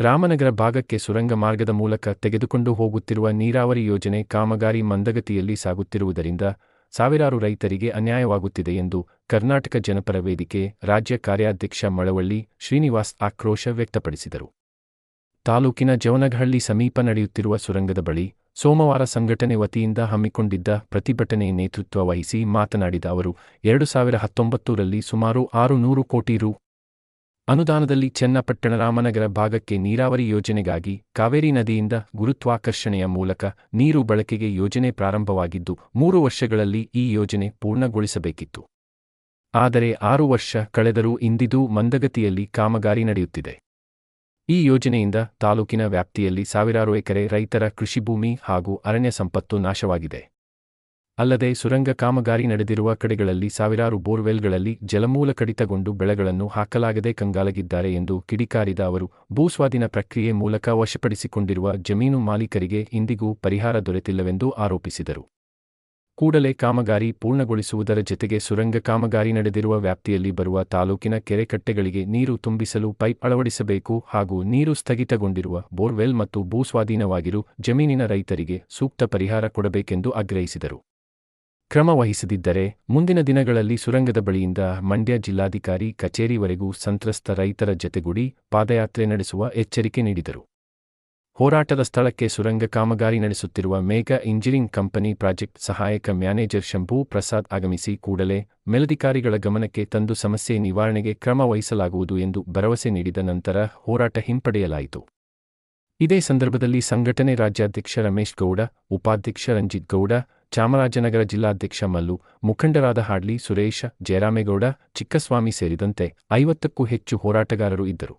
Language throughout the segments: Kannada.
ರಾಮನಗರ ಭಾಗಕ್ಕೆ ಸುರಂಗ ಮಾರ್ಗದ ಮೂಲಕ ತೆಗೆದುಕೊಂಡು ಹೋಗುತ್ತಿರುವ ನೀರಾವರಿ ಯೋಜನೆ ಕಾಮಗಾರಿ ಮಂದಗತಿಯಲ್ಲಿ ಸಾಗುತ್ತಿರುವುದರಿಂದ ಸಾವಿರಾರು ರೈತರಿಗೆ ಅನ್ಯಾಯವಾಗುತ್ತಿದೆ ಎಂದು ಕರ್ನಾಟಕ ಜನಪರ ವೇದಿಕೆ ರಾಜ್ಯ ಕಾರ್ಯಾಧ್ಯಕ್ಷ ಮಳವಳ್ಳಿ ಶ್ರೀನಿವಾಸ್ ಆಕ್ರೋಶ ವ್ಯಕ್ತಪಡಿಸಿದರು. ತಾಲೂಕಿನ ಜವನಗಹಳ್ಳಿ ಸಮೀಪ ನಡೆಯುತ್ತಿರುವ ಸುರಂಗದ ಬಳಿ ಸೋಮವಾರ ಸಂಘಟನೆ ವತಿಯಿಂದ ಹಮ್ಮಿಕೊಂಡಿದ್ದ ಪ್ರತಿಭಟನೆ ನೇತೃತ್ವ ವಹಿಸಿ ಮಾತನಾಡಿದ ಅವರು, 2019ರಲ್ಲಿ ಸುಮಾರು 600 ಕೋಟಿ ರು. ಅನುದಾನದಲ್ಲಿ ಚನ್ನಪಟ್ಟಣ ರಾಮನಗರ ಭಾಗಕ್ಕೆ ನೀರಾವರಿ ಯೋಜನೆಗಾಗಿ ಕಾವೇರಿ ನದಿಯಿಂದ ಗುರುತ್ವಾಕರ್ಷಣೆಯ ಮೂಲಕ ನೀರು ಬಳಕೆಗೆ ಯೋಜನೆ ಪ್ರಾರಂಭವಾಗಿದ್ದು 3 ವರ್ಷಗಳಲ್ಲಿ ಈ ಯೋಜನೆ ಪೂರ್ಣಗೊಳಿಸಬೇಕಿತ್ತು. ಆದರೆ 6 ವರ್ಷ ಕಳೆದರೂ ಇಂದಿಗೂ ಮಂದಗತಿಯಲ್ಲಿ ಕಾಮಗಾರಿ ನಡೆಯುತ್ತಿದೆ. ಈ ಯೋಜನೆಯಿಂದ ತಾಲೂಕಿನ ವ್ಯಾಪ್ತಿಯಲ್ಲಿ ಸಾವಿರಾರು ಎಕರೆ ರೈತರ ಕೃಷಿಭೂಮಿ ಹಾಗೂ ಅರಣ್ಯ ಸಂಪತ್ತು ನಾಶವಾಗಿದೆ. ಅಲ್ಲದೆ ಸುರಂಗ ಕಾಮಗಾರಿ ನಡೆದಿರುವ ಕಡೆಗಳಲ್ಲಿ ಸಾವಿರಾರು ಬೋರ್ವೆಲ್ಗಳಲ್ಲಿ ಜಲಮೂಲ ಕಡಿತಗೊಂಡು ಬೆಳೆಗಳನ್ನು ಹಾಕಲಾಗದೆ ಕಂಗಾಲಾಗಿದ್ದಾರೆ ಎಂದು ಕಿಡಿಕಾರಿದ ಅವರು, ಭೂಸ್ವಾಧೀನ ಪ್ರಕ್ರಿಯೆ ಮೂಲಕ ವಶಪಡಿಸಿಕೊಂಡಿರುವ ಜಮೀನು ಮಾಲೀಕರಿಗೆ ಇಂದಿಗೂ ಪರಿಹಾರ ದೊರೆತಿಲ್ಲವೆಂದು ಆರೋಪಿಸಿದರು. ಕೂಡಲೇ ಕಾಮಗಾರಿ ಪೂರ್ಣಗೊಳಿಸುವುದರ ಜತೆಗೆ ಸುರಂಗ ಕಾಮಗಾರಿ ನಡೆದಿರುವ ವ್ಯಾಪ್ತಿಯಲ್ಲಿ ಬರುವ ತಾಲೂಕಿನ ಕೆರೆಕಟ್ಟೆಗಳಿಗೆ ನೀರು ತುಂಬಿಸಲು ಪೈಪ್ ಅಳವಡಿಸಬೇಕು ಹಾಗೂ ನೀರು ಸ್ಥಗಿತಗೊಂಡಿರುವ ಬೋರ್ವೆಲ್ ಮತ್ತು ಭೂಸ್ವಾಧೀನವಾಗಿರು ಜಮೀನಿನ ರೈತರಿಗೆ ಸೂಕ್ತ ಪರಿಹಾರ ಕೊಡಬೇಕೆಂದು ಆಗ್ರಹಿಸಿದರು. ಕ್ರಮ ವಹಿಸದಿದ್ದರೆ ಮುಂದಿನ ದಿನಗಳಲ್ಲಿ ಸುರಂಗದ ಬಳಿಯಿಂದ ಮಂಡ್ಯ ಜಿಲ್ಲಾಧಿಕಾರಿ ಕಚೇರಿವರೆಗೂ ಸಂತ್ರಸ್ತ ರೈತರ ಜತೆಗೂಡಿ ಪಾದಯಾತ್ರೆ ನಡೆಸುವ ಎಚ್ಚರಿಕೆ ನೀಡಿದರು. ಹೋರಾಟದ ಸ್ಥಳಕ್ಕೆ ಸುರಂಗ ಕಾಮಗಾರಿ ನಡೆಸುತ್ತಿರುವ ಮೇಘಾ ಇಂಜಿನಿಯರಿಂಗ್ ಕಂಪನಿ ಪ್ರಾಜೆಕ್ಟ್ ಸಹಾಯಕ ಮ್ಯಾನೇಜರ್ ಶಂಭೂ ಪ್ರಸಾದ್ ಆಗಮಿಸಿ ಕೂಡಲೇ ಮೇಲಧಿಕಾರಿಗಳ ಗಮನಕ್ಕೆ ತಂದು ಸಮಸ್ಯೆ ನಿವಾರಣೆಗೆ ಕ್ರಮ ವಹಿಸಲಾಗುವುದು ಎಂದು ಭರವಸೆ ನೀಡಿದ ನಂತರ ಹೋರಾಟ ಹಿಂಪಡೆಯಲಾಯಿತು. ಇದೇ ಸಂದರ್ಭದಲ್ಲಿ ಸಂಘಟನೆ ರಾಜ್ಯಾಧ್ಯಕ್ಷ ರಮೇಶ್ ಗೌಡ, ಉಪಾಧ್ಯಕ್ಷ ರಂಜಿತ್ ಗೌಡ, ಚಾಮರಾಜನಗರ ಜಿಲ್ಲಾಧ್ಯಕ್ಷ ಮಲ್ಲು, ಮುಖಂಡರಾದ ಹಾಡ್ಲಿ ಸುರೇಶ, ಜಯರಾಮೇಗೌಡ, ಚಿಕ್ಕಸ್ವಾಮಿ ಸೇರಿದಂತೆ 50ಕ್ಕೂ ಹೆಚ್ಚು ಹೋರಾಟಗಾರರು ಇದ್ದರು.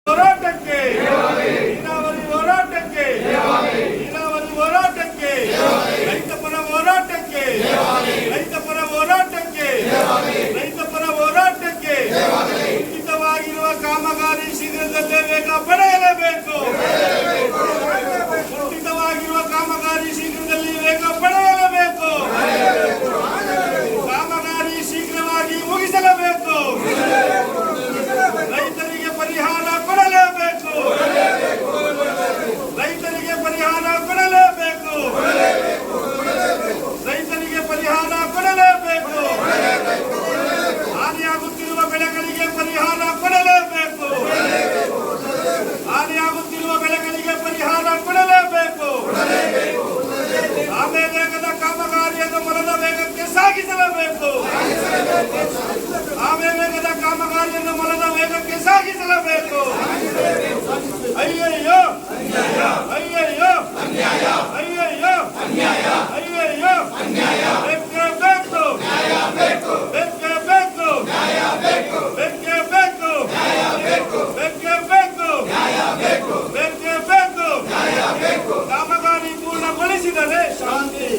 ಹೋರಾಟಕ್ಕೆ ನೀರಾವರಿ ಹೋರಾಟಕ್ಕೆ ನೀರಾವರಿ ಹೋರಾಟಕ್ಕೆ ರೈತಪರ ಹೋರಾಟಕ್ಕೆ ರೈತಪರ ಹೋರಾಟಕ್ಕೆ ರೈತಪರ ಹೋರಾಟಕ್ಕೆ ಕುಂಠಿತವಾಗಿರುವ ಕಾಮಗಾರಿ ಶೀಘ್ರದಲ್ಲೇ ವೇಗ ಪಡೆಯಲೇಬೇಕು. ಕುಂಠಿತವಾಗಿರುವ ಕಾಮಗಾರಿ ಶೀಘ್ರದಲ್ಲಿ ವೇಗ ಪಡೆಯಲೇಬೇಕು. ಕಾಮಗಾರಿ ಶೀಘ್ರವಾಗಿ ಮುಗಿಸಲೇಬೇಕು. ರೈತರಿಗೆ ಪರಿಹಾರ ಕೊಡಲೇಬೇಕು. ರೈತರಿಗೆ ಪರಿಹಾರ ಕೊಡಲೇಬೇಕು. ರೈತರಿಗೆ ಪರಿಹಾರ ಕೊಡಲೇಬೇಕು. ಹಾನಿಯಾಗುತ್ತಿರುವ ಬೆಳೆಗಳಿಗೆ ಪರಿಹಾರ ಕೊಡಲೇಬೇಕು. ಹಾನಿಯಾಗುತ್ತಿರುವ ಬೆಳೆಗಳಿಗೆ ಪರಿಹಾರ ಕೊಡಲೇಬೇಕು. ಆಮೇಲೆ ವೇಗದ ಕಾಮಗಾರಿಯನ್ನು ಮರದ ವೇಗಕ್ಕೆ ಸಾಗಿಸಲೇಬೇಕು. ಆಮೇಲೆ ವೇಗದ ಕಾಮಗಾರಿಯನ್ನು ಮರದ ವೇಗಕ್ಕೆ ಸಾಗಿಸಲೇಬೇಕು. ಅಯ್ಯಯ್ಯೋ ಅಯ್ಯಯ್ಯೋ ಅಯ್ಯಯ್ಯೋ ಅಯ್ಯಯ್ಯೋ ಬೇಕೇ ಬೇಕು. ಬೇಕೇ ಬೇಕು. ಬೇಕೇ ಬೇಕು. ಬೇಕೇ ಬೇಕು. ಬೇಕೇ ಬೇಕು. ಕಾಮಗಾರಿ ಪೂರ್ಣಗೊಳಿಸಿದರೆ ಶಾಂತಿ.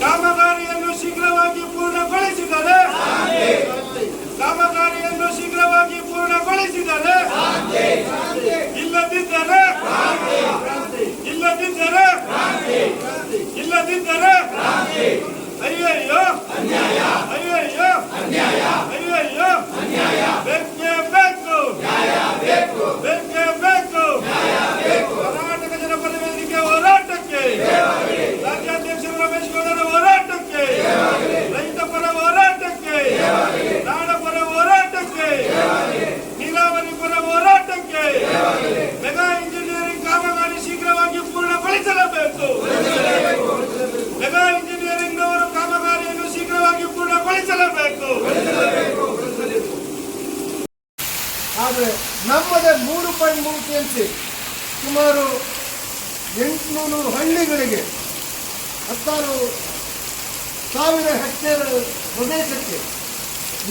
ಕಾಮಗಾರಿಯನ್ನು ಶೀಘ್ರವಾಗಿ ಪೂರ್ಣಗೊಳಿಸಿದರೆ ಕಾಮಗಾರಿಯನ್ನು ಶೀಘ್ರವಾಗಿ ಪೂರ್ಣಗೊಳಿಸಿದರೆ ಇಲ್ಲದಿದ್ದರೆ ಅಯ್ಯಯ್ಯೋ ಅಯ್ಯಯ್ಯೋ ಅಯ್ಯಯ್ಯೋ ಬೇಕೇ ಬೇಕು. ಬೇಕೇ ಬೇಕು. ಕರ್ನಾಟಕ ಜನಪದ ವೇದಿಕೆ ಹೋರಾಟಕ್ಕೆ ರಾಜ್ಯಾಧ್ಯಕ್ಷರು ರಮೇಶ್ ಗೌಡರ ಹೋರಾಟಕ್ಕೆ ರೈತಪರ ಹೋರಾಟಕ್ಕೆ ನಾಡಪರ ಹೋರಾಟಕ್ಕೆ ನೀರಾವರಿ ಪರ ಹೋರಾಟಕ್ಕೆ ಮೆಗಾ ಇಂಜಿನಿಯರಿಂಗ್ ಕಾಮಗಾರಿ ಶೀಘ್ರವಾಗಿ ಪೂರ್ಣಗೊಳಿಸಲೇಬೇಕು. ಮೆಗಾ ಇಂಜಿನಿಯರಿಂಗ್ ಅವರು ಕಾಮಗಾರಿಯನ್ನು ಶೀಘ್ರವಾಗಿ ಪೂರ್ಣಗೊಳಿಸಲೇಬೇಕು. ಆದರೆ ನಮ್ಮದೇ 3.3 TMC ಸುಮಾರು 800 ಹಳ್ಳಿಗಳಿಗೆ 16,000 ಹೆಕ್ಟೇರ್ ಪ್ರದೇಶಕ್ಕೆ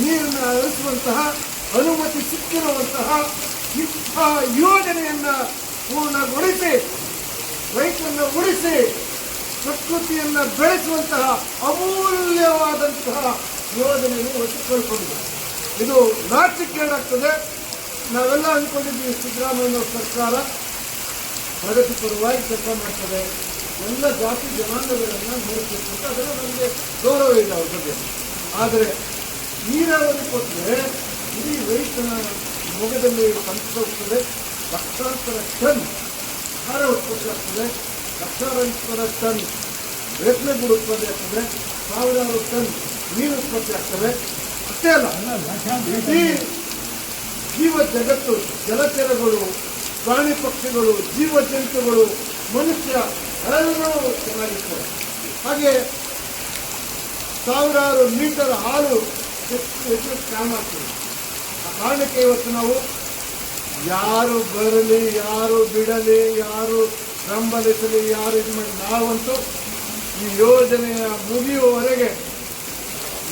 ನೀರನ್ನು ಹರಿಸುವಂತಹ ಅನುಮತಿ ಸಿಕ್ಕಿರುವಂತಹ ಇಂತಹ ಯೋಜನೆಯನ್ನು ಪೂರ್ಣಗೊಳಿಸಿ ರೈತರನ್ನು ಉಳಿಸಿ ಪ್ರಕೃತಿಯನ್ನು ಬೆಳೆಸುವಂತಹ ಅಮೂಲ್ಯವಾದಂತಹ ಯೋಜನೆಯನ್ನು ವಶಪಡಿಸಿಕೊಂಡಿದ್ದಾರೆ. ಇದು ನಾಚಿಕೆಗೇಡಾಗ್ತದೆ. ನಾವೆಲ್ಲ ಅಂದ್ಕೊಂಡಿದ್ದೀವಿ ಸಿದ್ದರಾಮಯ್ಯ ಸರ್ಕಾರ ಪ್ರಗತಿಪರವಾಗಿ ಕೆಲಸ ಮಾಡ್ತದೆ, ಎಲ್ಲ ಜಾತಿ ಜನಾಂಗಗಳನ್ನು ನೋಡಬೇಕು ಅಂತ, ಅದನ್ನು ನಮಗೆ ಗೌರವ ಇಲ್ಲ ಅವ್ರ ಬಗ್ಗೆ. ಆದರೆ ನೀರಾವರಿ ಕೊಟ್ಟರೆ ಇಡೀ ರೈತನ ಮೊಗದಲ್ಲಿ ಹೋಗ್ತದೆ. ಲಕ್ಷಾಂತರ ಟನ್ ಆಹಾರ ಉತ್ಪತ್ತಿ ಆಗ್ತದೆ, ಲಕ್ಷಾಂತರ ಟನ್ ರೇಷ್ಮೆ ಗೂಡು ಉತ್ಪತ್ತಿ ಆಗ್ತದೆ, ಸಾವಿರಾರು ಟನ್ ನೀರು ಉತ್ಪತ್ತಿ ಆಗ್ತವೆ. ಅಷ್ಟೇ ಅಲ್ಲ, ಇಡೀ ಜೀವ ಜಗತ್ತು, ಜಲಚರಗಳು, ಪ್ರಾಣಿ ಪಕ್ಷಿಗಳು, ಜೀವ ಜಂತುಗಳು, ಮನುಷ್ಯ ಎಲ್ಲರೂ ಚೆನ್ನಾಗಿರ್ತಾರೆ. ಹಾಗೆ ಸಾವಿರಾರು ಲೀಟರ್ ಹಾಲು ಹೆಚ್ಚು ಕ್ಯಾನ್ ಆಗ್ತದೆ. ಆ ಕಾರಣಕ್ಕೆ ಇವತ್ತು ನಾವು ಯಾರು ಬರಲಿ, ಯಾರು ಬಿಡಲಿ, ಯಾರು ಬೆಂಬಲಿಸಲಿ, ಯಾರು ಇದು ಮಾಡಿ, ನಾವಂತೂ ಈ ಯೋಜನೆಯ ಮುಗಿಯುವವರೆಗೆ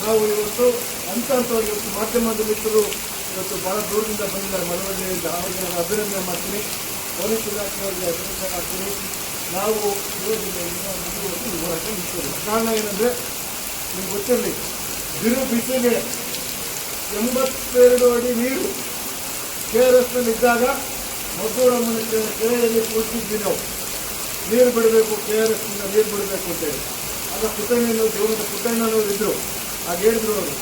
ನಾವು ಇವತ್ತು ಅಂತವ್ರು ಇವತ್ತು ಮಾಧ್ಯಮದ ಮಿತ್ರರು ಇವತ್ತು ಭಾಳ ದೂರದಿಂದ ಬಂದಿದ್ದಾರೆ, ಮಳವಳ್ಳಿಯಿಂದ. ಅವರಿಗೆ ನಾನು ಅಭಿನಂದನೆ ಮಾಡ್ತೀನಿ, ಪೊಲೀಸ್ ಇಲಾಖೆಯವರಿಗೆ ಅಭಿನಂದನೆ ಮಾಡ್ತೀನಿ. ನಾವು ಯೋಜನೆಯಿಂದ ಮುಗಿಯುವವರೆಗೂ ಹೋರಾಟ ನಿಲ್ತೇವೆ. ಕಾರಣ ಏನಂದರೆ, ನಿಮ್ಗೆ ಗೊತ್ತಿರಲಿ, ಬಿರು ಬಿಸಿಗೆ 82 ಅಡಿ ನೀರು KRS ಇದ್ದಾಗ ಮದ್ದೂರಮ್ಮನ ಕೆರೆಯಲ್ಲಿ ಕೂರ್ತಿದ್ವಿ ನಾವು. ನೀರು ಬಿಡಬೇಕು, KRS ನೀರು ಬಿಡಬೇಕು ಅಂತೇಳಿ. ಆಗ ಪುಟ್ಟಣ್ಣನವರು, ಜೀವನದ ಪುಟ್ಟಣ್ಣನವರು ಇದ್ದರು. ಆಗ ಹೇಳಿದ್ರು ಅವರು,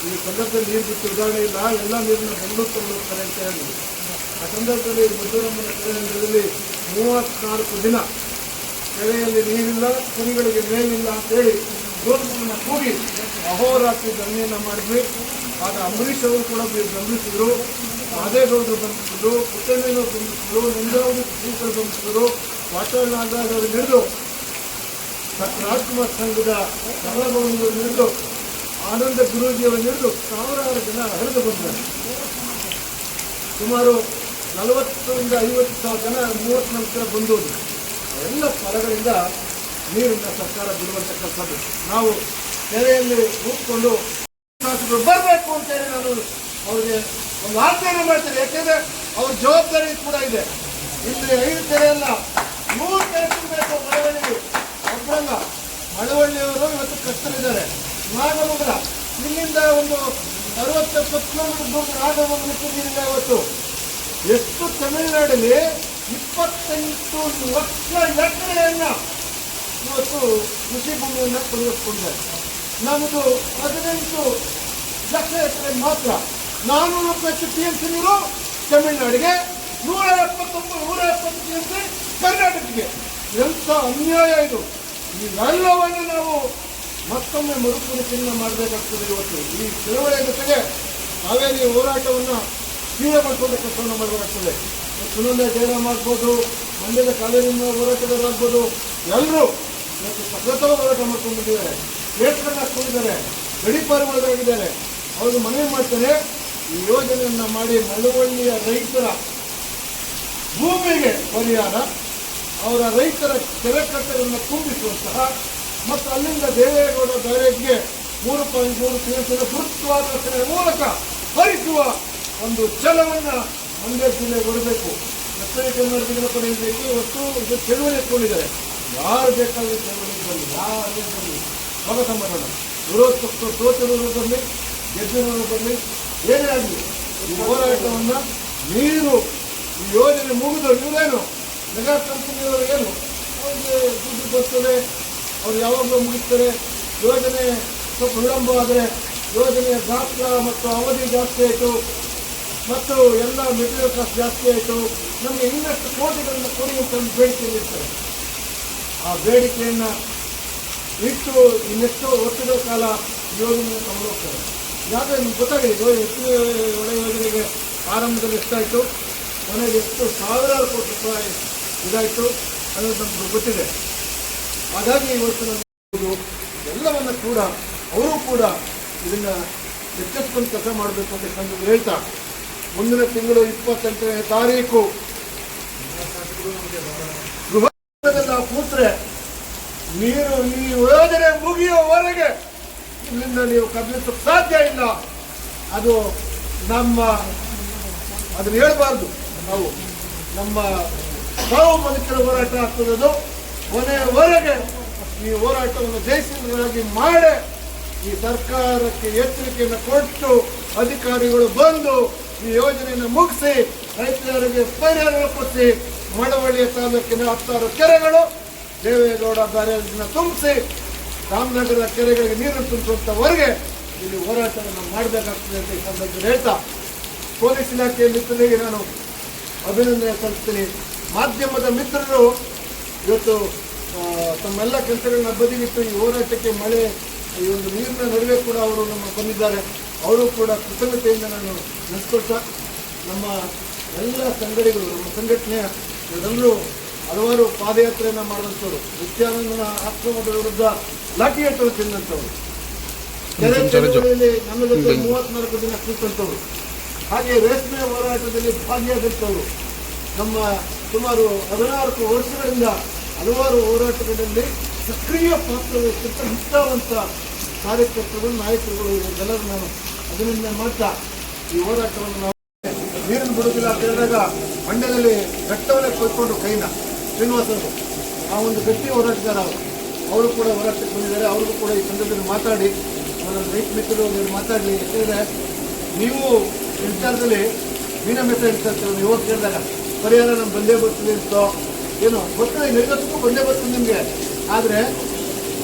ಈ ಸಂದರ್ಭದಲ್ಲಿ ನೀರು ಬಿಟ್ಟು ಉದಾಹರಣೆ ಇಲ್ಲ, ಎಲ್ಲ ನೀರನ್ನ ಬೆಂಗಳೂರು ತಗೊಂಡು ಹೋಗ್ತಾರೆ ಅಂತ ಹೇಳಿದ್ರು. ಆ ಸಂದರ್ಭದಲ್ಲಿ ಮದ್ದೂರಮ್ಮನ ಕೆರೆಯಲ್ಲಿ 34 ದಿನ ಕೆರೆಯಲ್ಲಿ ನೀರಿಲ್ಲ, ಕುರಿಗಳಿಗೆ ಮೇವಿಲ್ಲ ಅಂತೇಳಿ ಗೋರ್ಮೆಂಟ್ನ ಕೂಗಿ ಅಹೋರಾತ್ರಿ ಧರಣಿಯನ್ನು ಮಾಡಿದ್ವಿ. ಆಗ ಅಂಬರೀಷ್ ಅವರು ಕೂಡ ಬೆಂಬಲಿಸಿದ್ರು, ಮಾದೇಗೌಡರು ಬಂದಿದ್ರು, ಪುಟ್ಟಣ್ಣನವರು ಬಂದಿದ್ರು, ನಂಜನಗೌಡ ಶ್ರೀಕರು ಬಂದಿದ್ರು, ವಾಟಾಳ್ ನಾಗರಾಜ್ ಅವರು ಹಿಡಿದು, ರಾಜ್ಕುಮಾರ್ ಸಂಘದ ಸಭಾಭವನವರು ಹಿಡಿದು, ಆನಂದ ಗುರೂಜಿಯವರು ಹಿಡಿದು ಸಾವಿರಾರು ಜನ ಹರಿದು ಬಂದರು. ಸುಮಾರು 40ರಿಂದ 50 ಸಾವಿರ ಜನ 30 ನಂತರ ಬಂದವರು. ಎಲ್ಲ ಸ್ಥಳಗಳಿಂದ ನೀರನ್ನು ಸರ್ಕಾರ ಬಿಡುವಂಥ ಕೆಲಸ ಬೇಕು. ನಾವು ಕೆರೆಯಲ್ಲಿ ಕೂತ್ಕೊಂಡು ಶಾಸಕರು ಬರಬೇಕು ಅಂತೇಳಿ ನಾನು ಅವರಿಗೆ ಒಂದು ಆಜ್ಞೆಯನ್ನು ಮಾಡ್ತೇನೆ. ಯಾಕೆಂದರೆ ಅವ್ರ ಜವಾಬ್ದಾರಿ ಕೂಡ ಇದೆ. ಇಲ್ಲಿ 5 ಕೆರೆ ಅಲ್ಲ, 100 ಕೆರೆ ತುಂಬಬೇಕು ಮಳವಳ್ಳಿಗೆ. ಒಬ್ಬರಲ್ಲ, ಮಳವಳ್ಳಿಯವರು ಇವತ್ತು ಕಷ್ಟರಿದ್ದಾರೆ. ನಾಗಮಂಗಲ ಇಲ್ಲಿಂದ ಒಂದು 60-70 ಕಿಲೋಮೀಟರ್ ದೂರ ನಾಗಮಂಗಲಕ್ಕೆ ನೀರಿಲ್ಲ ಇವತ್ತು. ಎಷ್ಟು ತಮಿಳುನಾಡಲ್ಲಿ 25 ಲಕ್ಷ ಎಕರೆಯನ್ನು ಇವತ್ತು ಕೃಷಿ ಭೂಮಿಯನ್ನು ಪರಿವರ್ತಿಸಿಕೊಂಡಿದ್ದಾರೆ. ನಮ್ಮದು 15 ಲಕ್ಷ ಎಕರೆ ಮಾತ್ರ. 400 TMC ನೀರು ತಮಿಳುನಾಡಿಗೆ, 170 TMC ಕರ್ನಾಟಕಕ್ಕೆ. ಎಂಥ ಅನ್ಯಾಯ ಇದು! ಇವೆಲ್ಲವನ್ನು ನಾವು ಮತ್ತೊಮ್ಮೆ ಮರುಪರಿಶೀಲನೆ ಮಾಡಬೇಕಾಗ್ತದೆ. ಇವತ್ತು ಈ ಚಳವಳಿಯ ಜೊತೆಗೆ ಕಾವೇರಿ ಹೋರಾಟವನ್ನು ತೀವ್ರಗೊಳಿಸುವ ಕೆಲಸವನ್ನು ಮಾಡಬೇಕಾಗ್ತದೆ. ಸುನಂದ ಜಯರಾಮ್ ಆಗ್ಬೋದು, ಮಂಡ್ಯದ ಕಾವೇರಿ ಹೋರಾಟಗಾರರಾಗ್ಬೋದು, ಎಲ್ಲರೂ ಇವತ್ತು ಸತತವಾಗಿ ಹೋರಾಟ ಮಾಡ್ಕೊಂಡು ಬಂದಿದ್ದಾರೆ, ರೇಟ್ಗಳನ್ನ ಹಾಕೊಂಡಿದ್ದಾರೆ, ಗಡಿಪಾರುಗಳಾಗಿದ್ದಾರೆ. ಅವರು ಮನವಿ ಮಾಡ್ತಾರೆ, ಈ ಯೋಜನೆಯನ್ನು ಮಾಡಿ ಮಳವಳ್ಳಿಯ ರೈತರ ಭೂಮಿಗೆ ಪರಿಹಾರ, ಅವರ ರೈತರ ಕೆರೆ ಕಟ್ಟೆಗಳನ್ನು ತುಂಬಿಸುವಂತಹ ಮತ್ತು ಅಲ್ಲಿಂದ ದೇವೇಗೌಡ ಬ್ಯಾರೇಜ್ಗೆ 3.3 TMC ಗುರುತ್ವಾದ ರಚನೆಯ ಮೂಲಕ ಹರಿಸುವ ಒಂದು ಛಲವನ್ನು ಮಂಡ್ಯ ಜಿಲ್ಲೆ ಕೊಡಬೇಕು. ದಕ್ಷಿಣ ಕನ್ನಡ ಜಿಲ್ಲೆ ಪಡೆಯಬೇಕು. ಇವತ್ತು ಇದು ಚಳುವಳಿ ಎತ್ಕೊಂಡಿದ್ದಾರೆ. ಯಾರು ಬೇಕಾದರೂ ಚಳುವಳಿಗೆ ಬರಲಿ, ಯಾರೇ ಬರಲಿ, ಸ್ವಾಗತ ಮಾಡೋಣ. ವಿರೋಧ ಪಕ್ಷ ಸೋತಿರೋರು ಬರಲಿ, ಗೆದ್ದಿರೋರು ಬರಲಿ, ಏನೇ ಆಗಲಿ ಈ ಹೋರಾಟವನ್ನು ನೀರು ಈ ಯೋಜನೆ ಮುಗಿದು ಇವರೇನು ಮೆಗಾ ಕಂಪನಿಯವರು ಏನು ಅವ್ರಿಗೆ ದುಡ್ಡು ಬರ್ತದೆ, ಅವ್ರು ಯಾವಾಗಲೂ ಮುಗಿಸ್ತಾರೆ. ಯೋಜನೆ ಸ್ವಲ್ಪ ವಿಳಂಬ ಆದರೆ ಯೋಜನೆಯ ಗಾತ್ರ ಮತ್ತು ಅವಧಿ ಜಾಸ್ತಿ ಆಯಿತು ಮತ್ತು ಎಲ್ಲ ಮೆಟೀರಿಯಲ್ ಕಾಸ್ಟ್ ಜಾಸ್ತಿ ಆಯಿತು, ನಮಗೆ ಇನ್ನಷ್ಟು ಕೋಟಿಗಳನ್ನು ಕೊಡಿ ಅಂತ ಒಂದು ಬೇಡಿಕೆಯಲ್ಲಿರ್ತಾರೆ. ಆ ಬೇಡಿಕೆಯನ್ನು ಇಟ್ಟು ಇನ್ನೆಷ್ಟು ವರ್ಷಗಳ ಕಾಲ ಯೋಜನೆಯನ್ನು ತಗೊಂಡು ಹೋಗ್ತಾರೆ. ಯಾಕಂದರೆ ನಿಮ್ಗೆ ಗೊತ್ತಾಗಿದೆ, ಹೆಚ್ಚಿನ ಒಳ ಯೋಜನೆಗೆ ಆರಂಭದಲ್ಲಿ ಎಷ್ಟಾಯಿತು, ಕೊನೆಗೆ ಎಷ್ಟು ಸಾವಿರಾರು ಕೋಟಿ ರೂಪಾಯಿ ಇದಾಯಿತು ಅನ್ನೋದು ನಮ್ಗೆ ಗೊತ್ತಿದೆ. ಹಾಗಾಗಿ ಇವತ್ತು ನಮಗೆ ಎಲ್ಲವನ್ನು ಕೂಡ ಅವರು ಕೂಡ ಇದನ್ನು ಎಚ್ಚೆತ್ಕೊಂಡು ಕೆಲಸ ಮಾಡಬೇಕು ಅಂತ ಸಂದರ್ಭ ಹೇಳ್ತಾ, ಮುಂದಿನ ತಿಂಗಳು 28ನೇ ತಾರೀಕು ಗೃಹದಲ್ಲಿ ನಾವು ಕೂತ್ರೆ ನೀರು ಈ ಯೋಜನೆ ಮುಗಿಯುವವರೆಗೆ ಇಲ್ಲಿಂದ ನೀವು ಕದಲಿಸೋಕ್ಕೆ ಸಾಧ್ಯ ಇಲ್ಲ. ಅದು ನಮ್ಮ ಅದನ್ನು ಹೇಳ್ಬಾರ್ದು. ನಾವು ನಮ್ಮ ಸಾವು ಬದುಕಿನ ಹೋರಾಟ ಆಗ್ತದದು. ಕೊನೆಯವರೆಗೆ ಈ ಹೋರಾಟವನ್ನು ಜಯಶೀಲರಾಗಿ ಮಾಡಿ ಈ ಸರ್ಕಾರಕ್ಕೆ ಎಚ್ಚರಿಕೆಯನ್ನು ಕೊಟ್ಟು ಅಧಿಕಾರಿಗಳು ಬಂದು ಈ ಯೋಜನೆಯನ್ನು ಮುಗಿಸಿ ರೈತರಿಗೆ ಪರಿಹಾರ ಕೊಡಿಸಿ ಮಳವಳ್ಳಿ ತಾಲೂಕಿನ 16 ಕೆರೆಗಳು ದೇವೇಗೌಡ ಬ್ಯಾರೇಜ್ನ ತುಂಬಿಸಿ ರಾಮನಗರದ ಕೆರೆಗಳಿಗೆ ನೀರು ತುಂಬಿಸುವಂತವರೆಗೆ ಇಲ್ಲಿ ಹೋರಾಟವನ್ನು ಮಾಡಬೇಕಾಗ್ತದೆ ಅಂತ ಈ ಸಂದರ್ಭದಲ್ಲಿ ಹೇಳ್ತಾ ಪೊಲೀಸ್ ಇಲಾಖೆಯ ಮಿತ್ರರಿಗೆ ನಾನು ಅಭಿನಂದನೆ ಸಲ್ಲಿಸ್ತೀನಿ. ಮಾಧ್ಯಮದ ಮಿತ್ರರು ಇವತ್ತು ತಮ್ಮೆಲ್ಲ ಕೆಲಸಗಳನ್ನ ಬದಿಗಿಟ್ಟು ಈ ಹೋರಾಟಕ್ಕೆ ಮಳೆ ಈ ಒಂದು ನೀರಿನ ನಡುವೆ ಕೂಡ ಅವರು ನಮ್ಮ ಬಂದಿದ್ದಾರೆ. ಅವರು ಕೂಡ ಕೃತಜ್ಞತೆಯಿಂದ ನಾನು ನೆನೆಸ್ಕೊಳ್ತಾ ನಮ್ಮ ಎಲ್ಲ ಸಂಘಟನೆಗಳು ನಮ್ಮ ಸಂಘಟನೆಯ ಇವರೆಲ್ಲರೂ ಹಲವಾರು ಪಾದಯಾತ್ರೆಯನ್ನು ಮಾಡಿದಂಥವ್ರು, ನಿತ್ಯಾನಂದನ ಆಶ್ರಮದ ವಿರುದ್ಧ ಲಾಠಿ ಏಟು ತಿಂದಂಥವ್ರು, ಕೆರೆ ಚಳವಳಿಯಲ್ಲಿ ನಮ್ಮ ಜೊತೆ 34 ದಿನ ಕೂತಂಥವ್ರು, ಹಾಗೆ ರೇಷ್ಮೆ ಹೋರಾಟದಲ್ಲಿ ಭಾಗಿಯಾದಂಥವ್ರು, ನಮ್ಮ ಸುಮಾರು 16 ವರ್ಷಗಳಿಂದ ಹಲವಾರು ಹೋರಾಟಗಳಲ್ಲಿ ಸಕ್ರಿಯ ಪಾತ್ರ ವಹಿಸಿದ ನಿಷ್ಠಾವಂತ ಕಾರ್ಯಕರ್ತರು, ನಾಯಕರುಗಳು ಇವರೆಲ್ಲರೂ ನಾನು ಅಭಿನಂದನೆ ಮಾಡ್ತಾ ಈ ಹೋರಾಟವನ್ನು ನಾವು ನೀರನ್ನು ಬಿಡುವುದಿಲ್ಲ ಅಂತ ಹೇಳಿದಾಗ ಮಂಡ್ಯದಲ್ಲಿ ಘಟ್ಟವನ್ನೇ ಕೊಯ್ಕೊಂಡು ಕೈನ ಶ್ರೀನಿವಾಸರು ಆ ಒಂದು ಗಟ್ಟಿ ಹೋರಾಟಗಾರ ಅವರು ಕೂಡ ಹೋರಾಟಕ್ಕೆ ಬಂದಿದ್ದಾರೆ. ಅವ್ರಿಗೂ ಕೂಡ ಈ ಸಂದರ್ಭದಲ್ಲಿ ಮಾತಾಡಿ ನನ್ನ ರೈತ ಮಿತ್ರರು ಮಾತಾಡಲಿ. ಯಾಕೆಂದರೆ ನೀವು ವಿಚಾರದಲ್ಲಿ ಮೀನ ಮೆಸೇಜ್ ಇರ್ತಾರೆ ನೀವು ಕೇಳಿದಾಗ ಪರಿಹಾರ ನಮ್ಮ ಬಂದೇ ಬರ್ತೀವಿ ಅಂತೋ ಏನೋ ಗೊತ್ತಿಲ್ಲ, 2 ವರ್ಷಕ್ಕೂ ಬಂದೇ ಬರ್ತೀನಿ ನಿಮಗೆ. ಆದರೆ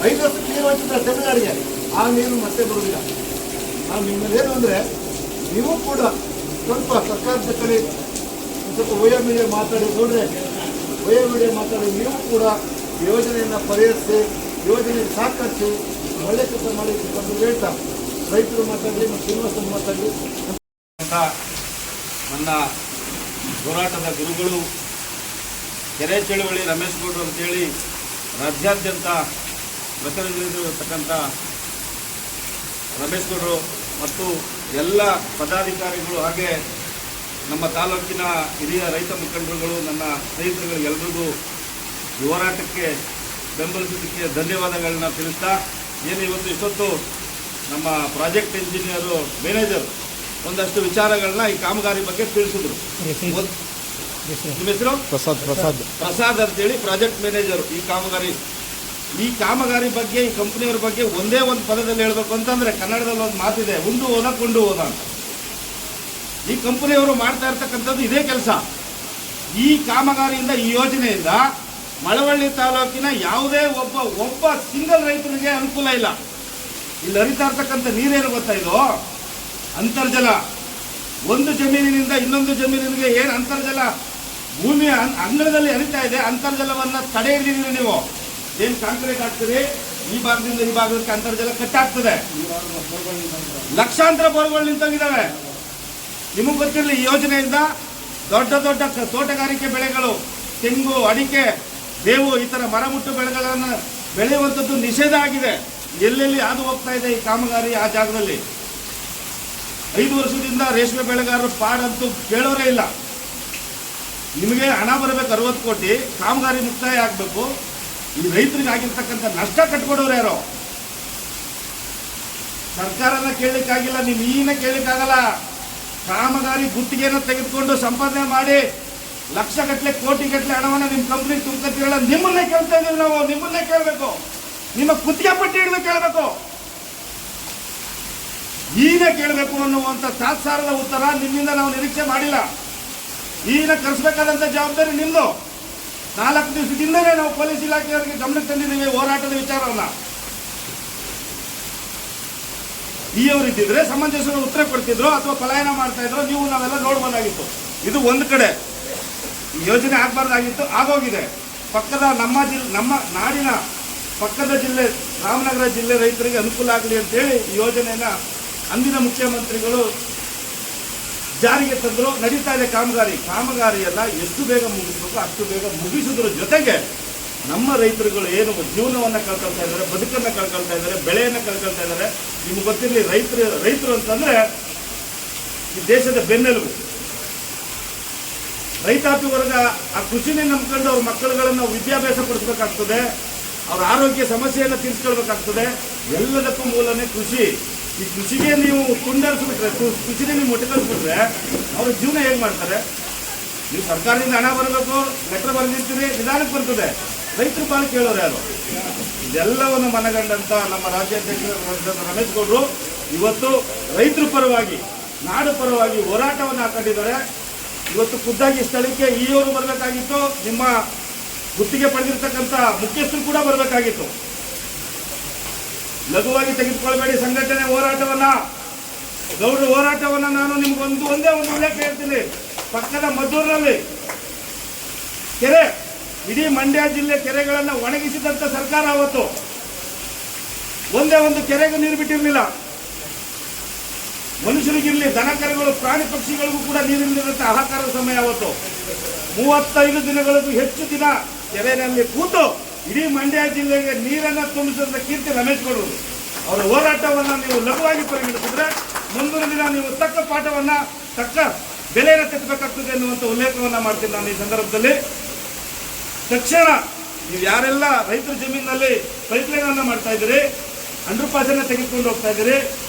5 ವರ್ಷಕ್ಕೆ ನೀರು ಹಂಚಿದ್ರೆ ತಮಿಳುನಾಡಿಗೆ ಆ ನೀರು ಮತ್ತೆ ಬರೋದಿಲ್ಲ. ನಾವು ನಿಮ್ಮದೇನು ಅಂದರೆ ನೀವು ಕೂಡ ಸ್ವಲ್ಪ ಸರ್ಕಾರದ ಕಡೆ ಸ್ವಲ್ಪ ಮೀಡಿಯಾ ಮಾತಾಡಿ ನೋಡ್ರೆ ಮೀಡಿಯಾ ಮಾತಾಡಿ ನೀವು ಕೂಡ ಯೋಜನೆಯನ್ನು ಪರಿಹರಿಸಿ ಯೋಜನೆ ಸಹಕರಿಸಿ ಒಳ್ಳೆ ಕೆಲಸ ಮಾಡಿ ಅಂತ ಹೇಳ್ತಾ ರೈತರು ಮಾತಾಡಲಿ ಮತ್ತು ಶ್ರೀನಿವಾಸ ಮಾತಾಡಲಿ. ನನ್ನ ಹೋರಾಟದ ಗುರುಗಳು ಕೆರೆ ಚಳವಳಿ ರಮೇಶ್ ಗೌಡರು ಅಂತೇಳಿ ರಾಜ್ಯಾದ್ಯಂತ ಪ್ರತಿನಿಧಿಸಿರತಕ್ಕಂಥ ರಮೇಶ್ ಗೌಡರು ಮತ್ತು ಎಲ್ಲ ಪದಾಧಿಕಾರಿಗಳು ಹಾಗೆ ನಮ್ಮ ತಾಲೂಕಿನ ಹಿರಿಯ ರೈತ ಮುಖಂಡರುಗಳು ನನ್ನ ಸ್ನೇಹಿತರುಗಳಿಗೆಲ್ಲರಿಗೂ ಈ ಹೋರಾಟಕ್ಕೆ ಬೆಂಬಲಿಸೋದಕ್ಕೆ ಧನ್ಯವಾದಗಳನ್ನ ತಿಳಿಸ್ತಾ ಏನು ಇವತ್ತು ಇಷ್ಟೊತ್ತು ನಮ್ಮ ಪ್ರಾಜೆಕ್ಟ್ ಇಂಜಿನಿಯರು ಮ್ಯಾನೇಜರ್ ಒಂದಷ್ಟು ವಿಚಾರಗಳನ್ನ ಈ ಕಾಮಗಾರಿ ಬಗ್ಗೆ ತಿಳಿಸಿದ್ರು. ನಿಮ್ಮ ಹೆಸರು ಪ್ರಸಾದ್ ಅಂತೇಳಿ ಪ್ರಾಜೆಕ್ಟ್ ಮ್ಯಾನೇಜರ್. ಈ ಕಾಮಗಾರಿ ಬಗ್ಗೆ ಈ ಕಂಪನಿಯವರ ಬಗ್ಗೆ ಒಂದೇ ಒಂದು ಪದದಲ್ಲಿ ಹೇಳಬೇಕು ಅಂತಂದ್ರೆ ಕನ್ನಡದಲ್ಲಿ ಒಂದು ಮಾತಿದೆ, ಉಂಡು ಹೋದ ಕೊಂಡು ಹೋದ ಅಂತ. ಈ ಕಂಪನಿಯವರು ಮಾಡ್ತಾ ಇರ್ತಕ್ಕಂಥದ್ದು ಇದೇ ಕೆಲಸ. ಈ ಕಾಮಗಾರಿಯಿಂದ ಈ ಯೋಜನೆಯಿಂದ ಮಳವಳ್ಳಿ ತಾಲೂಕಿನ ಯಾವುದೇ ಒಬ್ಬ ಸಿಂಗಲ್ ರೈತರಿಗೆ ಅನುಕೂಲ ಇಲ್ಲ. ಇಲ್ಲಿ ಹರಿತಾ ಇರ್ತಕ್ಕಂಥ ನೀರೇನು ಗೊತ್ತಾ, ಇದು ಅಂತರ್ಜಲ. ಒಂದು ಜಮೀನಿನಿಂದ ಇನ್ನೊಂದು ಜಮೀನಿಗೆ ಏನು ಅಂತರ್ಜಲ ಭೂಮಿಯ ಅಂಗಳದಲ್ಲಿ ಹರಿತಾ ಇದೆ, ಅಂತರ್ಜಲವನ್ನು ತಡೆ ಹಿಡಿದಿರಿ ನೀವು. ಏನು ಕಾಂಕ್ರೀಟ್ ಹಾಕ್ತೀರಿ, ಈ ಭಾಗದಿಂದ ಈ ಭಾಗಕ್ಕೆ ಅಂತರ್ಜಲ ಕಟ್ಟಾಗ್ತದೆ. ಲಕ್ಷಾಂತರ ಬೋರ್ಗಳು ನಿಂತೋಗಿದ್ದಾವೆ. ನಿಮಗೆ ಗೊತ್ತಿರಲಿ, ಈ ಯೋಜನೆಯಿಂದ ದೊಡ್ಡ ದೊಡ್ಡ ತೋಟಗಾರಿಕೆ ಬೆಳೆಗಳು, ತೆಂಗು, ಅಡಿಕೆ, ಬೇವು ಈ ಥರ ಮರಮುಟ್ಟು ಬೆಳೆಗಳನ್ನು ಬೆಳೆಯುವಂಥದ್ದು ನಿಷೇಧ ಆಗಿದೆ. ಎಲ್ಲೆಲ್ಲಿ ಹಾದು ಹೋಗ್ತಾ ಇದೆ ಈ ಕಾಮಗಾರಿ ಆ ಜಾಗದಲ್ಲಿ. 5 ವರ್ಷದಿಂದ ರೇಷ್ಮೆ ಬೆಳೆಗಾರರು ಪಾಡಂತೂ ಕೇಳೋರೇ ಇಲ್ಲ. ನಿಮಗೆ ಹಣ ಬರಬೇಕು 60 ಕೋಟಿ, ಕಾಮಗಾರಿ ಮುಕ್ತಾಯ ಆಗಬೇಕು. ಈ ರೈತರಿಗೆ ಆಗಿರ್ತಕ್ಕಂಥ ನಷ್ಟ ಕಟ್ಕೊಡೋರು ಯಾರೋ? ಸರ್ಕಾರನ ಕೇಳಲಿಕ್ಕಾಗಿಲ್ಲ, ನೀವು ಈನ ಕೇಳಲಿಕ್ಕಾಗಲ್ಲ. ಕಾಮಗಾರಿ ಗುತ್ತಿಗೆಯನ್ನು ತೆಗೆದುಕೊಂಡು ಸಂಪಾದನೆ ಮಾಡಿ ಲಕ್ಷಗಟ್ಟಲೆ ಕೋಟಿಗಟ್ಟಲೆ ಹಣವನ್ನು ನಿಮ್ಮ ಕಂಪ್ನಿ ತುಂಬ್ಕೊತೀರಲ್ಲ, ನಿಮ್ಮನ್ನೇ ಕೇಳ್ತಾ ಇದ್ದೀವಿ ನಾವು. ನಿಮ್ಮನ್ನೇ ಕೇಳಬೇಕು, ನಿಮ್ಮ ಗುತ್ತಿಗೆ ಪಟ್ಟಿ ಹಿಡಿದು ಕೇಳಬೇಕು, ಈನ ಕೇಳಬೇಕು ಅನ್ನುವಂಥ ತಾತ್ಸಾರದ ಉತ್ತರ ನಿಮ್ಮಿಂದ ನಾವು ನಿರೀಕ್ಷೆ ಮಾಡಿಲ್ಲ. ಈನ ಕರೆಸಬೇಕಾದಂಥ ಜವಾಬ್ದಾರಿ ನಿಮ್ಮದು. 4 ದಿವಸದಿಂದಲೇ ನಾವು ಪೊಲೀಸ್ ಇಲಾಖೆಯವರಿಗೆ ಗಮನಕ್ಕೆ ತಂದಿದ್ದೀವಿ ಹೋರಾಟದ ವಿಚಾರವನ್ನು. ಅವರಿದ್ದಿದ್ರೆ ಸಮಂಜಸ ಉತ್ತರ ಕೊಡ್ತಿದ್ರು ಅಥವಾ ಪಲಾಯನ ಮಾಡ್ತಾ ಇದ್ರು, ನೀವು ನಾವೆಲ್ಲ ನೋಡ್ಬೋದಾಗಿತ್ತು. ಇದು ಒಂದು ಕಡೆ ಈ ಯೋಜನೆ ಆಗಬಾರ್ದಾಗಿತ್ತು, ಆಗೋಗಿದೆ. ಪಕ್ಕದ ನಮ್ಮ ನಾಡಿನ ಪಕ್ಕದ ಜಿಲ್ಲೆ ರಾಮನಗರ ಜಿಲ್ಲೆ ರೈತರಿಗೆ ಅನುಕೂಲ ಆಗಲಿ ಅಂತೇಳಿ ಈ ಯೋಜನೆಯನ್ನು ಅಂದಿನ ಮುಖ್ಯಮಂತ್ರಿಗಳು ಜಾರಿಗೆ ತಂದರು. ನಡೀತಾ ಇದೆ ಕಾಮಗಾರಿಯೆಲ್ಲ ಎಷ್ಟು ಬೇಗ ಮುಗಿಸ್ಬೇಕು ಅಷ್ಟು ಬೇಗ ಮುಗಿಸೋದ್ರ ಜೊತೆಗೆ ನಮ್ಮ ರೈತರುಗಳು ಏನು ಜೀವನವನ್ನು ಕಳ್ಕೊಳ್ತಾ ಇದ್ದಾರೆ, ಬದುಕನ್ನು ಕಳ್ಕೊಳ್ತಾ ಇದ್ದಾರೆ, ಬೆಳೆಯನ್ನು ಕಳ್ಕೊಳ್ತಾ ಇದ್ದಾರೆ. ನಿಮ್ಗೆ ಗೊತ್ತಿರಲಿ, ರೈತರು ಅಂತಂದರೆ ಈ ದೇಶದ ಬೆನ್ನೆಲುಬು. ರೈತಾಪಿ ವರ್ಗ ಆ ಕೃಷಿನೇ ನಂಬ್ಕೊಂಡು ಅವ್ರ ಮಕ್ಕಳುಗಳನ್ನು ವಿದ್ಯಾಭ್ಯಾಸ ಪಡಿಸ್ಬೇಕಾಗ್ತದೆ, ಅವ್ರ ಆರೋಗ್ಯ ಸಮಸ್ಯೆಯನ್ನು ತೀರಿಸ್ಕೊಳ್ಬೇಕಾಗ್ತದೆ. ಎಲ್ಲದಕ್ಕೂ ಮೂಲನೇ ಕೃಷಿ. ಈ ಕೃಷಿಗೆ ನೀವು ಕುಂಡರಿಸ್ಬಿಟ್ರೆ, ಕೃಷಿನೇ ನೀವು ಮುಟ್ಟಕರಿಸ್ಬಿಟ್ರೆ ಅವ್ರ ಜೀವನ ಹೇಗೆ ಮಾಡ್ತಾರೆ? ನೀವು ಸರ್ಕಾರದಿಂದ ಹಣ ಬರಬೇಕು, ಲೆಟರ್ ಬರೆದಿರ್ತೀರಿ, ನಿಧಾನಕ್ಕೆ ಬರ್ತದೆ. ರೈತರು ಪಾಲು ಕೇಳೋರು ಯಾರು? ಇದೆಲ್ಲವನ್ನು ಮನಗಂಡಂಥ ನಮ್ಮ ರಾಜ್ಯಾಧ್ಯಕ್ಷ ರಮೇಶ್ ಗೌಡರು ಇವತ್ತು ರೈತರ ಪರವಾಗಿ ನಾಡು ಪರವಾಗಿ ಹೋರಾಟವನ್ನು ಹಾಕೊಂಡಿದ್ದಾರೆ. ಇವತ್ತು ಖುದ್ದಾಗಿ ಸ್ಥಳಕ್ಕೆ ಇವರು ಬರಬೇಕಾಗಿತ್ತು, ನಿಮ್ಮ ಗುತ್ತಿಗೆ ಪಡೆದಿರ್ತಕ್ಕಂಥ ಮುಖ್ಯಸ್ಥರು ಕೂಡ ಬರಬೇಕಾಗಿತ್ತು. ಲಘುವಾಗಿ ತೆಗೆದುಕೊಳ್ಬೇಡಿ ಸಂಘಟನೆ ಹೋರಾಟವನ್ನ, ಗೌಡ್ರ ಹೋರಾಟವನ್ನ. ನಾನು ನಿಮ್ಗೆ ಒಂದೇ ಒಂದು ಉಲ್ಲೇಖ ಹೇಳ್ತೀನಿ. ಪಕ್ಕದ ಮದ್ದೂರಿನಲ್ಲಿ ಕೆರೆ, ಇಡೀ ಮಂಡ್ಯ ಜಿಲ್ಲೆ ಕೆರೆಗಳನ್ನು ಒಣಗಿಸಿದಂತ ಸರ್ಕಾರ ಅವತ್ತು ಒಂದೇ ಒಂದು ಕೆರೆಗೂ ನೀರು ಬಿಟ್ಟಿರಲಿಲ್ಲ. ಮನುಷ್ಯರಿಗಿರಲಿ, ದನ ಕರುಗಳು, ಪ್ರಾಣಿ ಪಕ್ಷಿಗಳಿಗೂ ಕೂಡ ನೀರಿಲ್ಲದಂತ ಹಾಹಾಕಾರದ ಸಮಯ ಅವತ್ತು. 35 ದಿನಗಳಿಗೂ ಹೆಚ್ಚು ದಿನ ಕೆರೆಯಲ್ಲಿ ಕೂತು ಇಡೀ ಮಂಡ್ಯ ಜಿಲ್ಲೆಗೆ ನೀರನ್ನು ತುಂಬಿಸಿದ ಕೀರ್ತಿ ರಮೇಶ್ ಗೌಡರು. ಅವರ ಹೋರಾಟವನ್ನು ನೀವು ಲಘುವಾಗಿ ಪರಿಗಣಿಸಿದ್ರೆ ಮುಂದಿನ ದಿನ ನೀವು ತಕ್ಕ ಪಾಠವನ್ನ, ತಕ್ಕ ಬೆಲೆಯನ್ನು ತೆತ್ತಬೇಕಾಗ್ತದೆ ಎನ್ನುವಂಥ ಉಲ್ಲೇಖವನ್ನು ಮಾಡ್ತೀನಿ ನಾನು ಈ ಸಂದರ್ಭದಲ್ಲಿ. ತಕ್ಷಣ ನೀವು ಯಾರೆಲ್ಲ ರೈತರ ಜಮೀನಿನಲ್ಲಿ ಪೈಪ್ಲೈನ್ ಅನ್ನು ಮಾಡ್ತಾ ಇದ್ದೀರಿ, ಅಂಡರ್ ಪಾಸ್ ಅನ್ನು ತೆಗೆದುಕೊಂಡು ಹೋಗ್ತಾ ಇದ್ದೀರಿ,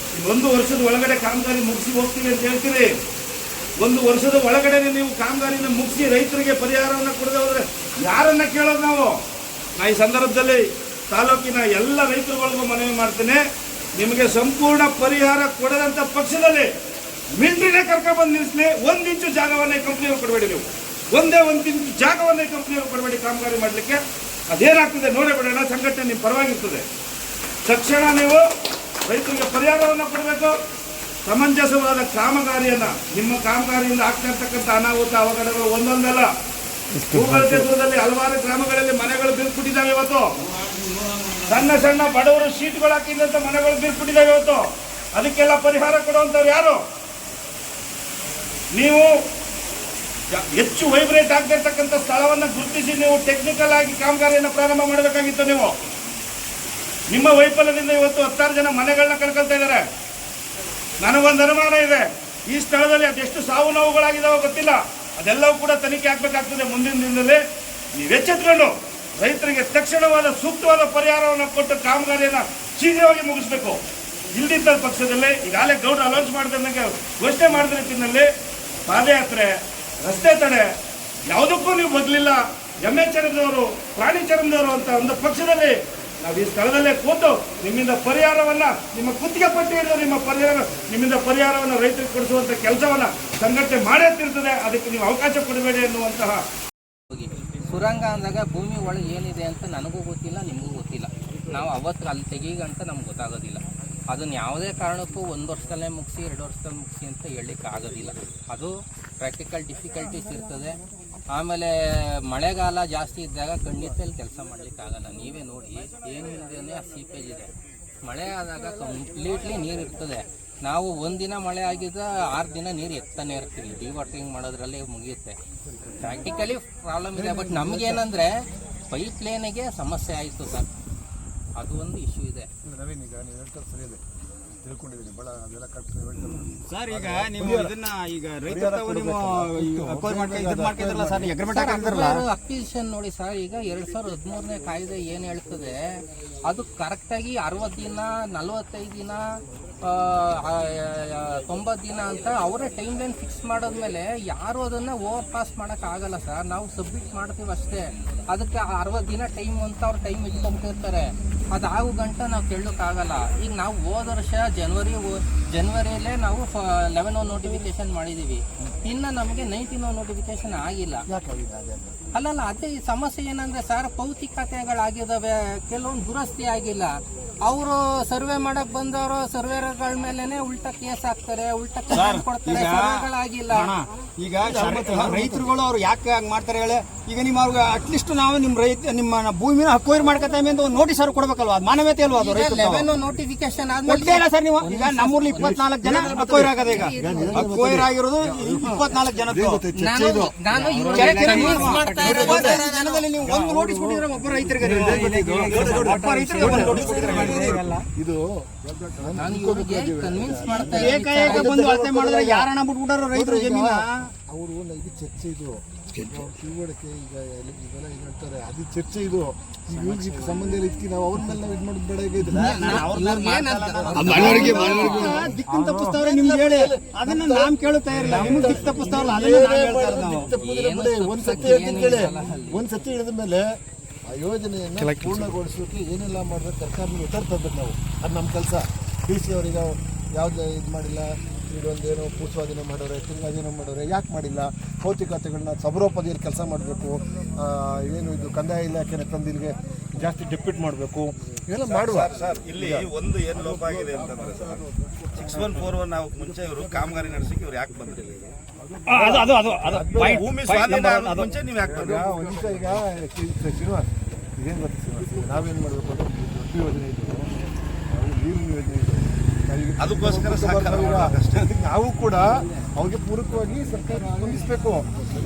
1 ವರ್ಷದ ಒಳಗಡೆ ಕಾಮಗಾರಿ ಮುಗಿಸಿ ಹೋಗ್ತೀವಿ ಅಂತ ಹೇಳ್ತೀರಿ. 1 ವರ್ಷದ ಒಳಗಡೆ ನೀವು ಕಾಮಗಾರಿನ ಮುಗಿಸಿ ರೈತರಿಗೆ ಪರಿಹಾರವನ್ನು ಕೊಡದೆ ಹೋದ್ರೆ ಯಾರನ್ನ ಕೇಳೋದು ನಾವು? ನಾ ಈ ಸಂದರ್ಭದಲ್ಲಿ ತಾಲೂಕಿನ ಎಲ್ಲ ರೈತರುಗಳಿಗೂ ಮನವಿ ಮಾಡ್ತೇನೆ, ನಿಮಗೆ ಸಂಪೂರ್ಣ ಪರಿಹಾರ ಕೊಡದಂತ ಪಕ್ಷದಲ್ಲಿ ಮಿಲಿಟರಿನೇ ಕರ್ಕೊಂಡ್ಬಂದು ನಿಲ್ಲಿಸಲಿ. 1 ಇಂಚು ಜಾಗವನ್ನೇ ಕಂಪ್ನಿಯವರು ಕೊಡಬೇಡಿ. ನೀವು ಒಂದೇ 1 ಇಂಚು ಜಾಗವನ್ನೇ ಕಂಪ್ನಿಯವರು ಕೊಡಬೇಡಿ ಕಾಮಗಾರಿ ಮಾಡಲಿಕ್ಕೆ. ಅದೇನಾಗ್ತದೆ ನೋಡೇ ಬಿಡೋಣ. ಸಂಘಟನೆ ನಿಮ್ಮ ಪರವಾಗಿರ್ತದೆ. ತಕ್ಷಣ ನೀವು ರೈತರಿಗೆ ಪರಿಹಾರವನ್ನು ಕೊಡಬೇಕು. ಸಮಂಜಸವಾದ ಕಾಮಗಾರಿಯನ್ನ, ನಿಮ್ಮ ಕಾಮಗಾರಿಯಿಂದ ಆಗ್ತಾ ಇರ್ತಕ್ಕಂಥ ಅನಾಹುತ ಅವಘಡಗಳು ಒಂದೊಂದಲ್ಲ. ಭೂಗಳ ಕ್ಷೇತ್ರದಲ್ಲಿ ಹಲವಾರು ಗ್ರಾಮಗಳಲ್ಲಿ ಮನೆಗಳು ಬೀಳ್ಬಿಟ್ಟಿದ್ದಾವೆ ಇವತ್ತು. ಸಣ್ಣ ಸಣ್ಣ ಬಡವರು ಶೀಟ್ಗಳು ಹಾಕಿದಂತ ಮನೆಗಳು ಬೀಳ್ಬಿಟ್ಟಿದ್ದಾವೆ ಇವತ್ತು. ಅದಕ್ಕೆಲ್ಲ ಪರಿಹಾರ ಕೊಡುವಂತವ್ರು ಯಾರು? ನೀವು ಹೆಚ್ಚು ವೈಬ್ರೇಟ್ ಆಗ್ತಿರ್ತಕ್ಕಂಥ ಸ್ಥಳವನ್ನು ಗುರುತಿಸಿ ನೀವು ಟೆಕ್ನಿಕಲ್ ಆಗಿ ಕಾಮಗಾರಿಯನ್ನು ಪ್ರಾರಂಭ ಮಾಡಬೇಕಾಗಿತ್ತು. ನೀವು ನಿಮ್ಮ ವೈಫಲ್ಯದಿಂದ ಇವತ್ತು 10 ಜನ ಮನೆಗಳನ್ನ ಕಳ್ಕೊಳ್ತಾ ಇದ್ದಾರೆ. ನನಗೊಂದು ಅನುಮಾನ ಇದೆ, ಈ ಸ್ಥಳದಲ್ಲಿ ಅದೆಷ್ಟು ಸಾವು ನೋವುಗಳಾಗಿದ್ದಾವೋ ಗೊತ್ತಿಲ್ಲ. ಅದೆಲ್ಲವೂ ಕೂಡ ತನಿಖೆ ಆಗಬೇಕಾಗ್ತದೆ ಮುಂದಿನ ದಿನದಲ್ಲಿ. ನೀವು ಎಚ್ಚೆತ್ಕೊಂಡು ರೈತರಿಗೆ ತಕ್ಷಣವಾದ ಸೂಕ್ತವಾದ ಪರಿಹಾರವನ್ನು ಕೊಟ್ಟು ಕಾಮಗಾರಿಯನ್ನು ಶೀಘ್ರವಾಗಿ ಮುಗಿಸ್ಬೇಕು. ಇಲ್ದಿದ್ದ ಪಕ್ಷದಲ್ಲಿ ಈಗಾಗಲೇ ಗೌಡ್ರು ಅನೌನ್ಸ್ ಮಾಡಿದಂಗೆ ಘೋಷಣೆ ಮಾಡಿದ ರೀತಿಯಲ್ಲಿ ಪಾದಯಾತ್ರೆ, ರಸ್ತೆ ತಡೆ ಯಾವುದಕ್ಕೂ ನೀವು ಬದಲಿಲ್ಲ. ಎಮ್ಮೆ ಚರಂದವರು, ಪ್ರಾಣಿ ಚರಂದವರು ಅಂತ ಒಂದು ಪಕ್ಷದಲ್ಲಿ ನಾವು ಈ ಸ್ಥಳದಲ್ಲೇ ಕೂತು ನಿಮ್ಮಿಂದ ಪರಿಹಾರವನ್ನ, ನಿಮ್ಮ ಗುತ್ತಿಗೆ ಪಟ್ಟಿಯಿಂದ ನಿಮ್ಮಿಂದ ಪರಿಹಾರವನ್ನು ರೈತರಿಗೆ ಕೊಡಿಸುವಂತ ಕೆಲಸವನ್ನ ಸಂಘಟನೆ ಮಾಡೇ ತಿರ್ತದೆ. ಅದಕ್ಕೆ ನೀವು ಅವಕಾಶ ಕೊಡಬೇಡಿ ಎನ್ನುವಂತಹ. ಸುರಂಗ ಅಂದಾಗ ಭೂಮಿ ಒಳಗೆ ಏನಿದೆ ಅಂತ ನನಗೂ ಗೊತ್ತಿಲ್ಲ, ನಿಮಗೂ ಗೊತ್ತಿಲ್ಲ. ನಾವು ಅವತ್ತು ಅಲ್ಲಿ ತೆಗೀಗಂತ ನಮ್ಗೆ ಗೊತ್ತಾಗೋದಿಲ್ಲ. ಅದನ್ನು ಯಾವುದೇ ಕಾರಣಕ್ಕೂ 1 ವರ್ಷದಲ್ಲೇ ಮುಗಿಸಿ 2 ವರ್ಷದಲ್ಲಿ ಮುಗಿಸಿ ಅಂತ ಹೇಳಲಿಕ್ಕೆ ಆಗೋದಿಲ್ಲ. ಅದು ಪ್ರಾಕ್ಟಿಕಲ್ ಡಿಫಿಕಲ್ಟೀಸ್ ಇರ್ತದೆ. ಆಮೇಲೆ ಮಳೆಗಾಲ ಜಾಸ್ತಿ ಇದ್ದಾಗ ಖಂಡಿತಲ್ಲಿ ಕೆಲಸ ಮಾಡಲಿಕ್ಕೆ ಆಗಲ್ಲ. ನೀವೇ ನೋಡಿ, ಏನಿದೆ ಸೀಪೇಜ್ ಇದೆ. ಮಳೆ ಆದಾಗ ಕಂಪ್ಲೀಟ್ಲಿ ನೀರು ಇರ್ತದೆ. ನಾವು 1 ದಿನ ಮಳೆ ಆಗಿದ್ದ 6 ದಿನ ನೀರು ಎತ್ತಾನೆ ಇರ್ತೀವಿ. ಡಿವಾಟರಿಂಗ್ ಮಾಡೋದ್ರಲ್ಲಿ ಮುಗಿಯುತ್ತೆ. ಪ್ರಾಕ್ಟಿಕಲಿ ಪ್ರಾಬ್ಲಮ್ ಇದೆ. ಬಟ್ ನಮಗೇನಂದರೆ ಪೈಪ್ ಲೈನಿಗೆ ಸಮಸ್ಯೆ ಆಯಿತು ಸರ್, ಅದು ಒಂದು ಇಶ್ಯೂ ಇದೆ. ನವೀನ್, ಈಗ ನೀವು ಹೇಳ್ತಾರೆ ಸರಿ ಇದೆ, ತಿಳ್ಕೊಂಡಿದ್ದೀನಿ ಭಾಳ, ಅದೆಲ್ಲ ಕರೆಕ್ಟ್ ಸರ್. ಈಗ ನೀವು ಇದನ್ನ ಈಗ ರೈತರು ನೀವು ಅಕ್ವಿಸಿಷನ್ ನೋಡಿ ಸರ್, ಈಗ 2013ನೇ ಕಾಯ್ದೆ ಏನು ಹೇಳ್ತದೆ ಅದು ಕರೆಕ್ಟಾಗಿ 60 ದಿನ, 45 ದಿನ, 90 ದಿನ ಅಂತ ಅವರೇ ಟೈಮ್ ಲೈನ್ ಫಿಕ್ಸ್ ಮಾಡೋದ್ಮೇಲೆ ಯಾರು ಅದನ್ನು ಓವರ್ ಪಾಸ್ ಮಾಡೋಕ್ಕಾಗಲ್ಲ ಸರ್. ನಾವು ಸಬ್ಮಿಟ್ ಮಾಡ್ತೀವಿ ಅಷ್ಟೇ. ಅದಕ್ಕೆ 60 ದಿನ ಟೈಮ್ ಅಂತ ಅವ್ರು ಟೈಮ್ ಇಟ್ಕೊಂಡ್ಬಿಟ್ಟಿರ್ತಾರೆ. ಅದಾಗೋ ಗಂಟ ನಾವು ಕೇಳೋಕ್ಕಾಗಲ್ಲ. ಈಗ ನಾವು ಹೋದ ವರ್ಷ ಜನವರಿಯಲ್ಲೇ ನಾವು 11 ನೋಟಿಫಿಕೇಶನ್ ಮಾಡಿದ್ದೀವಿ. ಇನ್ನು ನಮಗೆ 19 ನೋಟಿಫಿಕೇಶನ್ ಆಗಿಲ್ಲ. ಅಲ್ಲಲ್ಲ, ಅದೇ ಈ ಸಮಸ್ಯೆ ಏನಂದರೆ ಸರ್, ಭೌತಿಕತೆಗಳಾಗಿದ್ದಾವೆ, ಕೆಲವೊಂದು ದುರಸ್ತಿ ಆಗಿಲ್ಲ. ಅವರು ಸರ್ವೆ ಮಾಡಕ್ ಬಂದವರು ಸರ್ವೇಗಳ ಮೇಲೆನೆ ಉಲ್ಟಾ ಕೇಸ್ ಹಾಕ್ತಾರೆ, ಉಲ್ಟಾ ಕೇಸ್ ಕೊಡ್ತಾರೆ, ಸರ್ವೆಗಳಾಗಿಲ್ಲ. ಈಗ ರೈತರುಗಳು ಅವ್ರು ಯಾಕೆ ಹಂಗೆ ಮಾಡ್ತಾರೆ ಹೇಳಿ? ಈಗ ನಿಮ್ಮ ಅವ್ರಿಗೆ ಅಟ್ಲೀಸ್ಟ್ ನಾವು ನಿಮ್ಮ ಭೂಮಿನ ಹಕ್ಕೋರ್ ಮಾಡ್ಕೊತಾವೆ ಅಂತ ಒಂದು ನೋಟಿಸ್ ಅವ್ರು ಕೊಡ್ಬೇಕಲ್ವಾ? ಅದು ಮಾನವೀಯತೆ ಅಲ್ವಾ? ಅದು ರೈತರು ನೋಟಿಫಿಕೇಶನ್ ಇಲ್ಲ ಸರ್. ನೀವು ಈಗ ನಮ್ಮೂರ್ಲಿ 24 ಜನ ಹಕ್ಕೋರ್ ಆಗದ. ಈಗ ಹಕ್ಕೋರ್ ಆಗಿರೋದು 24 ಜನದಲ್ಲಿ ನೀವು ಒಂದು ನೋಟಿಸ್ ಕೊಟ್ಟಿದ್ರೆ ಒಬ್ಬ ರೈತರಿಗೆ ಇದು ಏಕಾಏಕ ಬಂದು ಅಳತೆ ಮಾಡಿದ್ರೆ ಯಾರನ್ನ ಬಿಟ್ಬಿಟ್ಟಾರ ರೈತರು ಜಮೀನ? ಅವರು ಇದು ಚರ್ಚೆ, ಇದು ತಿಳುವಳಿಕೆ. ಈಗ ಇವೆಲ್ಲ ಏನು ಹೇಳ್ತಾರೆ, ಅದು ಚರ್ಚೆ. ಇದು ಈಗ ಸಂಬಂಧ ಇದಕ್ಕೆ ನಾವು ಅವ್ರ ಮೇಲೆ ನಾವು ಇದು ಮಾಡೋದು ಬೇಡ. ಈಗ ದಿಕ್ಕಿನ ತಪ್ಪಿಸ್ತವ್ರೆ ನಿಮ್ಗೆ ಹೇಳಿ, ಅದನ್ನ ನಾಮ್ ಕೇಳುತ್ತಾ ಇರಲಿಲ್ಲ. ನಿಮ್ಗೆ ದಿಕ್ಕು ತಪ್ಪಿಸ್ತಾವಲ್ಲ, ಒಂದ್ಸತಿ ಹೇಳ್ತೀನಿ ಕೇಳಿ. ಒಂದ್ಸತಿ ಹೇಳಿದ ಮೇಲೆ ಆ ಯೋಜನೆಯನ್ನು ಪೂರ್ಣಗೊಳಿಸೋಕೆ ಏನೆಲ್ಲ ಮಾಡಿದ್ರೆ ಸರ್ಕಾರದ ಉತ್ತರ ತರಬೇಕು ನಾವು. ಅದು ನಮ್ಮ ಕೆಲಸ. ಡಿ ಸಿ ಅವರಿಗೆ ಯಾವ್ದು ಇದು ಮಾಡಿಲ್ಲ, ಇದೊಂದೇನೋ ಭೂಸ್ವಾಧೀನ ಮಾಡೋರೆ, ತಿಂಗಾಧೀನ ಮಾಡೋರೆ, ಯಾಕೆ ಮಾಡಿಲ್ಲ? ಭೌತಿಕತೆಗಳನ್ನ ಸಬರೋಪದಿಯಲ್ಲಿ ಕೆಲಸ ಮಾಡಬೇಕು, ಏನು ಇದು ಕಂದಾಯ ಇಲಾಖೆನ ತಂದು ಇಲ್ಲಿಗೆ ಜಾಸ್ತಿ ಡೆಪ್ಯೂಟ್ ಮಾಡಬೇಕು, ಇವೆಲ್ಲ ಮಾಡುವ. ಸರ್ ಇಲ್ಲಿ ಒಂದು ಏನು ಲೋಪ ಆಗಿದೆ ಅಂತಂದ್ರೆ ಸರ್ 6141 ನಾವು ಮುಂಚೆ ಇವರು ಕಾಮಗಾರಿ ನಡೆಸಿಕ್ಕೆ ಇವ್ರು ಯಾಕೆ ಬಂದ್ರಿ? ಭೂಮಿ ಸ್ವಾಧೀನ ಆಗೋದು ಮುಂಚೆ ನೀವು ಯಾಕೆ ಬಂದ್ರಿ? ಒಂದು ನಿಮಿಷ, ಈಗ ಶ್ರೀನಿವಾಸ್ ಇದೇನು ಗೊತ್ತಾ ಶ್ರೀನಿವಾಸ್, ನಾವೇನು ಮಾಡಬೇಕು ಅಂದ್ರೆ ದೊಡ್ಡ ಯೋಜನೆ ಇದು, ನೀರಿನ ಯೋಜನೆ ಇದು, ಅದಕ್ಕೋಸ್ಕರ ನಾವು ಕೂಡ ಅವ್ರಿಗೆ ಪೂರಕವಾಗಿ ಸರ್ಕಾರ ಸ್ಪಂದಿಸಬೇಕು.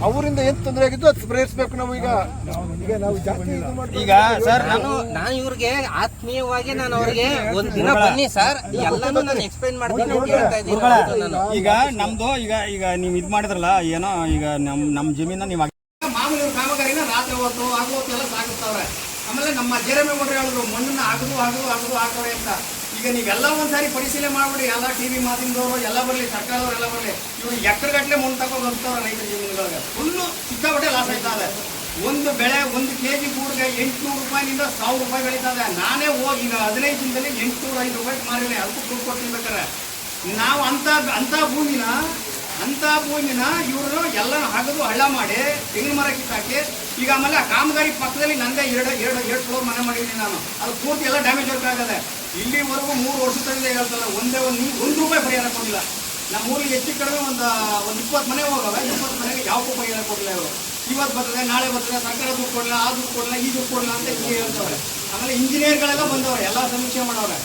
ಅವರಿಂದ ಏನು ತೊಂದರೆ ಆಗಿದ್ದು ಅದು ಪರಿಹರಿಸಬೇಕು. ನಾವು ಈಗ ನಾವು ಜಾಸ್ತಿ ಈಗ ಸರ್ ನಾನು ಇವ್ರಿಗೆ ಆತ್ಮೀಯವಾಗಿ ನಾನು ಅವ್ರಿಗೆ ಒಂದ್ ದಿನ ಬನ್ನಿ ಸರ್ ಎಲ್ಲಾನು ನಾನು ಎಕ್ಸ್ಪ್ಲೈನ್ ಮಾಡ್ತೀನಿ ಅಂತ ಹೇಳ್ತಾ ಇದ್ದೀನಿ ನಾನು. ಈಗ ನಮ್ದು ಈಗ ನೀವು ಇದು ಮಾಡಿದ್ರಲ್ಲ ಏನೋ, ಈಗ ನಮ್ಮ ಜಮೀನ ನೀವು ಮಾಮೂಲಿ ಕಾಮಗಾರಿನ ರಾತ್ರಿ ಹೊತ್ತು ಆಗೋ ಹೊತ್ತು ಎಲ್ಲ ಸಾಗಿಸ್ತವ್ರೆ. ಆಮೇಲೆ ನಮ್ಮ ಜೆರೆಮೆ ಮಾಡ್ರಿ ಹೇಳಿದ್ರು ಮಣ್ಣನ್ನ ಹಾಕೋರೆ ಅಂತ. ಈಗ ನೀವೆಲ್ಲ ಒಂದ್ಸಾರಿ ಪರಿಶೀಲನೆ ಮಾಡ್ಬಿಡಿ, ಎಲ್ಲ ಟಿವಿ ಮಾಧ್ಯಮದವರು ಎಲ್ಲ ಬರಲಿ, ಸರ್ಕಾರದವ್ರು ಎಲ್ಲ ಬರಲಿ. ಇವ್ರು ಎಕರೆಗಟ್ಟಲೆ ಮಣ್ಣು ತಗೊಂಡು ಹೋಗ್ತಾವ್ರೆ ರೈತರ ಜಮೀನುಗಳಿಗೆ. ಫುಲ್ಲು ಸಿಕ್ಕಾಪಟ್ಟೆ ಲಾಸ್ ಆಯ್ತಾ ಇದೆ. ಒಂದು ಬೆಳೆ 1 kg ಗೂಡ್ಗೆ 800 ರೂಪಾಯಿನಿಂದ 1000 ರೂಪಾಯಿ ಬೆಳೀತಾ ಇದೆ. ನಾನೇ ಹೋಗಿ ಈಗ 15 ದಿನದಲ್ಲಿ 805 ರೂಪಾಯಿಗೆ ಮಾರಿನಿ, ಅದಕ್ಕೂ ದುಡ್ಡು ಕೊಟ್ಟಿರ್ಬೇಕಾರೆ. ನಾವು ಅಂಥ ಭೂಮಿನ ಇವರು ಎಲ್ಲ ಹಗದು ಹಳ್ಳ ಮಾಡಿ ತೆಂಗಿನ ಮರ ಕಿತ್ತಾಕಿ, ಈಗ ಆಮೇಲೆ ಆ ಕಾಮಗಾರಿ ಪಕ್ಕದಲ್ಲಿ ನಂದೇ ಎರಡು ಫ್ಲೋರ್ ಮನೆ ಮಾಡಿದ್ದೀನಿ ನಾನು. ಅದು ಪೂರ್ತಿ ಎಲ್ಲ ಡ್ಯಾಮೇಜ್ ವರ್ಕ್ ಆಗದೆ. ಇಲ್ಲಿವರೆಗೂ 3 ವರ್ಷದಿಂದ ಹೇಳ್ತಲ್ಲ, ಒಂದು ರೂಪಾಯಿ ಪರಿಹಾರ ಕೊಡಲಿಲ್ಲ. ನಮ್ಮ ಊರಿಗೆ ಹೆಚ್ಚು ಕಡಿಮೆ ಒಂದು 20 ಮನೆ ಹೋಗವೆ. 20 ಮನೆಗೆ ಯಾವ ಪರಿಹಾರ ಕೊಡಲಿಲ್ಲ ಇವರು. ಇವತ್ತು ಬರ್ತದೆ, ನಾಳೆ ಬರ್ತದೆ, ಸರ್ಕಾರ ದುಡ್ಡು ಕೊಡಲಿಲ್ಲ, ಆ ದುಡ್ಡು ಕೊಡಲಿಲ್ಲ, ಈ ದುಡ್ಡು ಕೊಡಲಿಲ್ಲ ಅಂತ ಇಲ್ಲಿ ಹೇಳ್ತವ್ರೆ. ಆಮೇಲೆ ಇಂಜಿನಿಯರ್ಗಳೆಲ್ಲ ಬಂದವ್ರೆ, ಎಲ್ಲ ಸಮೀಕ್ಷೆ ಮಾಡವ್ರೆ.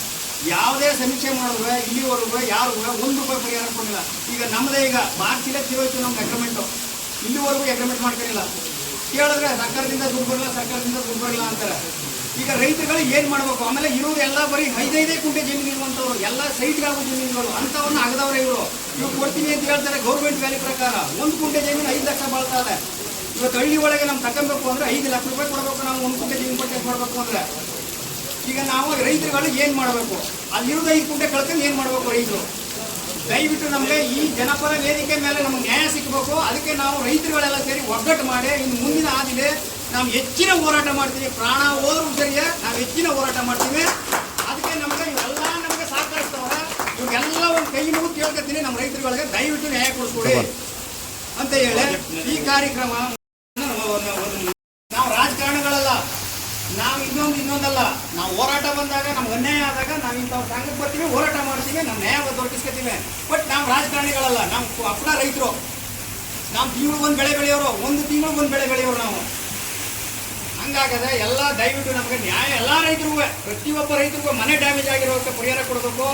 ಯಾವುದೇ ಸಮೀಕ್ಷೆ ಮಾಡಿದ್ರೆ ಇಲ್ಲಿವರೆಗೂ ಯಾರು 1 ರೂಪಾಯಿ ಪರಿಹಾರ ಕೊಡಲಿಲ್ಲ. ಈಗ ನಮ್ಮದೇ ಈಗ ಮಾರ್ಚಿಲೆ ತಿರೋಯ್ತು ನಮ್ಮ ಅಗ್ರಿಮೆಂಟು, ಇಲ್ಲಿವರೆಗೂ ಅಗ್ರಿಮೆಂಟ್ ಮಾಡ್ಕೊಂಡಿಲ್ಲ. ಕೇಳಿದ್ರೆ ಸರ್ಕಾರದಿಂದ ದುಡ್ಡು ಬರಲ್ಲ ಅಂತಾರೆ. ಈಗ ರೈತರುಗಳು ಏನು ಮಾಡಬೇಕು? ಆಮೇಲೆ ಇವರು ಎಲ್ಲ ಬರೀ 5 ಕುಂಟೆ ಜಮೀನು ಇರುವಂಥವ್ರು, ಎಲ್ಲ ಸೈಟ್ಗಳು ಜಮೀನುಗಳು ಅಂಥವನ್ನ ಆಗದವ್ರೆ ಇವರು ಕೊಡ್ತೀನಿ ಅಂತ ಹೇಳ್ತಾರೆ. ಗೌರ್ಮೆಂಟ್ ವ್ಯಾಲ್ಯೂ ಪ್ರಕಾರ 1 ಕುಂಟೆ ಜಮೀನು 5 ಲಕ್ಷ ಬಾಳ್ತಾ ಇದೆ. ಇವತ್ತು ಹಳ್ಳಿ ಒಳಗೆ ನಾವು ತಗೊಬೇಕು ಅಂದರೆ 5 ಲಕ್ಷ ರೂಪಾಯಿ ಕೊಡಬೇಕು. ನಾವು 1 ಕುಂಟೆ ಜಮೀನು ಪರ್ಚೇಸ್ ಮಾಡಬೇಕು ಅಂದರೆ ಈಗ ನಾವು ರೈತರುಗಳು ಏನು ಮಾಡಬೇಕು? ಅಲ್ಲಿರೋದು 5 ಕುಂಟೆ ಕಳ್ಕೊಂಡು ಏನು ಮಾಡಬೇಕು ರೈತರು? ದಯವಿಟ್ಟು ನಮಗೆ ಈ ಜನಪರ ವೇದಿಕೆ ಮೇಲೆ ನಮಗೆ ನ್ಯಾಯ ಸಿಗಬೇಕು. ಅದಕ್ಕೆ ನಾವು ರೈತರುಗಳೆಲ್ಲ ಸೇರಿ ಒಗ್ಗಟ್ಟು ಮಾಡಿ ಇನ್ನು ಮುಂದಿನ ಹಾದಿಗೆ ನಾವು ಹೆಚ್ಚಿನ ಹೋರಾಟ ಮಾಡ್ತೀವಿ. ಪ್ರಾಣ ಹೋದ್ರೂ ಸರಿಯೇ ನಾವು ಹೆಚ್ಚಿನ ಹೋರಾಟ ಮಾಡ್ತೀವಿ. ಅದಕ್ಕೆ ಇವೆಲ್ಲ ನಮಗೆ ಸಹಕರಿಸ್ತವ್ರೆ. ಇವಾಗೆಲ್ಲ ಒಂದು ಕೈ ಮುಗಿದು ಕೇಳ್ಕೊತೀನಿ, ನಮ್ಮ ರೈತರುಗಳಿಗೆ ದಯವಿಟ್ಟು ನ್ಯಾಯ ಕೊಡಿಸ್ಕೊಡಿ ಅಂತ ಹೇಳಿ ಈ ಕಾರ್ಯಕ್ರಮ. ನಾವು ರಾಜಕಾರಣಗಳಲ್ಲ, ನಾವು ಇನ್ನೊಂದಲ್ಲ. ನಾವು ಹೋರಾಟ ಬಂದಾಗ ನಮ್ಗೆ ಅನ್ಯಾಯ ಆದಾಗ ನಾವು ಇಂಥ ಸಂಘಕ್ಕೆ ಬರ್ತೀವಿ, ಹೋರಾಟ ಮಾಡ್ತೀವಿ, ನಾವು ನ್ಯಾಯ ದೊರಕಿಸ್ಕೊತೀವಿ. ಬಟ್ ನಾವು ರಾಜಕಾರಣಿಗಳಲ್ಲ, ನಾವು ಅಪ್ಪಣ ರೈತರು. ನಾವು ತಿಂಗಳು 1 ಬೆಳೆ ಬೆಳೆಯೋರು, 1 ತಿಂಗಳು 1 ಬೆಳೆ ಬೆಳೆಯೋರು ನಾವು. ಹಂಗಾಗದೆ ಎಲ್ಲ ದಯವಿಟ್ಟು ನಮಗೆ ನ್ಯಾಯ, ಎಲ್ಲ ರೈತರಿಗೂ, ಪ್ರತಿಯೊಬ್ಬ ರೈತರಿಗೂ ಮನೆ ಡ್ಯಾಮೇಜ್ ಆಗಿರೋಕ್ಕೆ ಪರಿಹಾರ ಕೊಡಬೇಕು.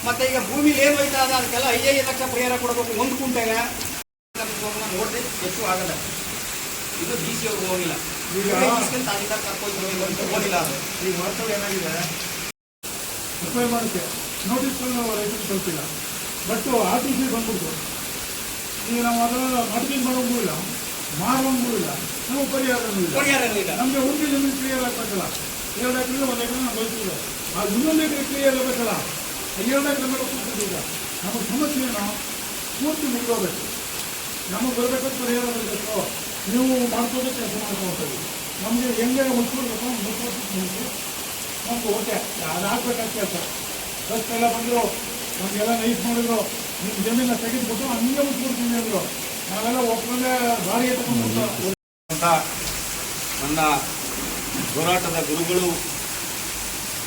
ಮತ್ತು ಈಗ ಭೂಮಿಲಿ ಏನು ಹೋಯ್ತಾ ಅದ ಅದಕ್ಕೆಲ್ಲ 5 ಲಕ್ಷ ಪರಿಹಾರ ಕೊಡಬೇಕು 1 ಕುಂಟೆಗೆ. ನೋಡಿದ್ರೆ ಹೆಚ್ಚು ಆಗಲ್ಲ. ಇದು DC ಅವ್ರಿಗೆ ಹೋಗಿಲ್ಲ, ಹೋಗಿಲ್ಲ. ಅದು ಈಗ ವಾಸ್ತವ ಏನಾಗಿದೆ, ಅಪ್ಲೈ ಮಾಡೋಕ್ಕೆ ನೋಟಿಸ್ಗಳನ್ನ ರೈತರಿಗೆ ತಲುಪಿಲ್ಲ. ಬಟ್ RTC ಬಂದ್ಬಿಟ್ಟು ಈಗ ನಾವು ಅದನ್ನು ಮಾರ್ಕೆಟಿಂಗ್ ಮಾಡೋಂಗೂ ಇಲ್ಲ, ಮಾರುವಂಗೂ ಇಲ್ಲ, ನಾವು ಪರಿಹಾರನೂ ಇಲ್ಲ. ನಮಗೆ 1 ಜಮೀನು ಕ್ಲಿಯರ್ ಆಗಬೇಕಲ್ಲ, 2 ಎಕರೆ 1 ಎಕರೆ ನಾವು ಬಯಸಿಲ್ಲ. ಆ 1 ಎಕರೆ ಕ್ಲಿಯರ್ ಆಗಬೇಕಲ್ಲ, 2 ಎಕರೆ ಮೇಲೆ ಕೂತಿದ್ದೀಗ ನಮಗೆ ಸಮಸ್ಯೆ ಏನೋ ಪೂರ್ತಿ ಮುಗಿದೋಗ್ಬೇಕು. ನಮಗೆ ಬರಬೇಕಂತ ಪರಿಹಾರ ಬರಬೇಕು. ನೀವು ಮಾಡ್ಕೊಂಡು ಕೆಲಸ ಮಾಡ್ಕೊಳ್ತೀವಿ. ನಮಗೆ ಹೆಂಗೆ ಉಳ್ಕೊಳ್ಬೇಕು ನಮ್ಗೆ ಓಕೆ ಅದಾಗಬೇಕಂತ ಕೆಲಸ. ಬಸ್ಸೆಲ್ಲ ಬಂದರು, ನಮಗೆಲ್ಲ ನೈಸ್ ಮಾಡಿದ್ರು, ನಿಮ್ಮ ಜಮೀನ ತೆಗೆದುಬಿಟ್ಟು ಹಂಗೆ ಉಳ್ಕೊಳ್ತೀನಿ ಅಂದರು. ನಾವೆಲ್ಲ ಒಪ್ಪಂದೆ ಬಾಡಿಗೆ ತಗೊಂಡ್ಬಿಟ್ಟು ನನ್ನ ಹೋರಾಟದ ಗುರುಗಳು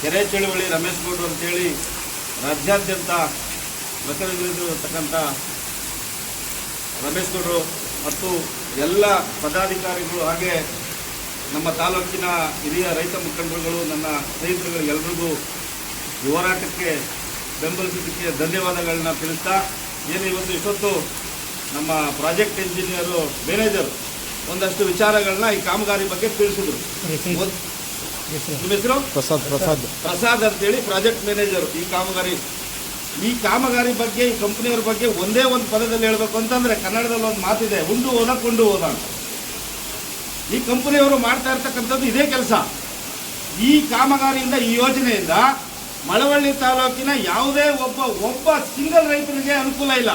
ಕೆರೆ ಚಳುವಳಿ ರಮೇಶ್ ಗೌಡರು ಅಂತೇಳಿ ರಾಜ್ಯಾದ್ಯಂತ ಪ್ರಕರಣಗಳಿರ್ತಕ್ಕಂಥ ರಮೇಶ್ ಗೌಡರು ಮತ್ತು ಎಲ್ಲ ಪದಾಧಿಕಾರಿಗಳು, ಹಾಗೆ ನಮ್ಮ ತಾಲೂಕಿನ ಹಿರಿಯ ರೈತ ಮುಖಂಡರುಗಳು, ನನ್ನ ಸ್ನೇಹಿತರುಗಳು ಎಲ್ಲರಿಗೂ ಈ ಹೋರಾಟಕ್ಕೆ ಬೆಂಬಲಿಸಿದ್ದಕ್ಕೆ ಧನ್ಯವಾದಗಳನ್ನ ತಿಳಿಸ್ತಾ, ಏನು ಇವತ್ತು ಇಷ್ಟೊತ್ತು ನಮ್ಮ ಪ್ರಾಜೆಕ್ಟ್ ಇಂಜಿನಿಯರು ಮ್ಯಾನೇಜರ್ ಒಂದಷ್ಟು ವಿಚಾರಗಳನ್ನ ಈ ಕಾಮಗಾರಿ ಬಗ್ಗೆ ತಿಳಿಸಿದ್ರು. ನಿಮ್ಮ ಹೆಸರು? ಪ್ರಸಾದ್ ಅಂತೇಳಿ ಪ್ರಾಜೆಕ್ಟ್ ಮ್ಯಾನೇಜರ್. ಈ ಕಾಮಗಾರಿ ಬಗ್ಗೆ, ಈ ಕಂಪ್ನಿಯವ್ರ ಬಗ್ಗೆ ಒಂದೇ ಒಂದು ಪದದಲ್ಲಿ ಹೇಳಬೇಕು ಅಂತಂದರೆ ಕನ್ನಡದಲ್ಲಿ ಒಂದು ಮಾತಿದೆ, ಉಂಡು ಹೋದ ಕೊಂಡು ಹೋದ ಅಂತ. ಈ ಕಂಪನಿಯವರು ಮಾಡ್ತಾ ಇರ್ತಕ್ಕಂಥದ್ದು ಇದೇ ಕೆಲಸ. ಈ ಕಾಮಗಾರಿಯಿಂದ, ಈ ಯೋಜನೆಯಿಂದ ಮಳವಳ್ಳಿ ತಾಲೂಕಿನ ಯಾವುದೇ ಒಬ್ಬ ಸಿಂಗಲ್ ರೈತರಿಗೆ ಅನುಕೂಲ ಇಲ್ಲ.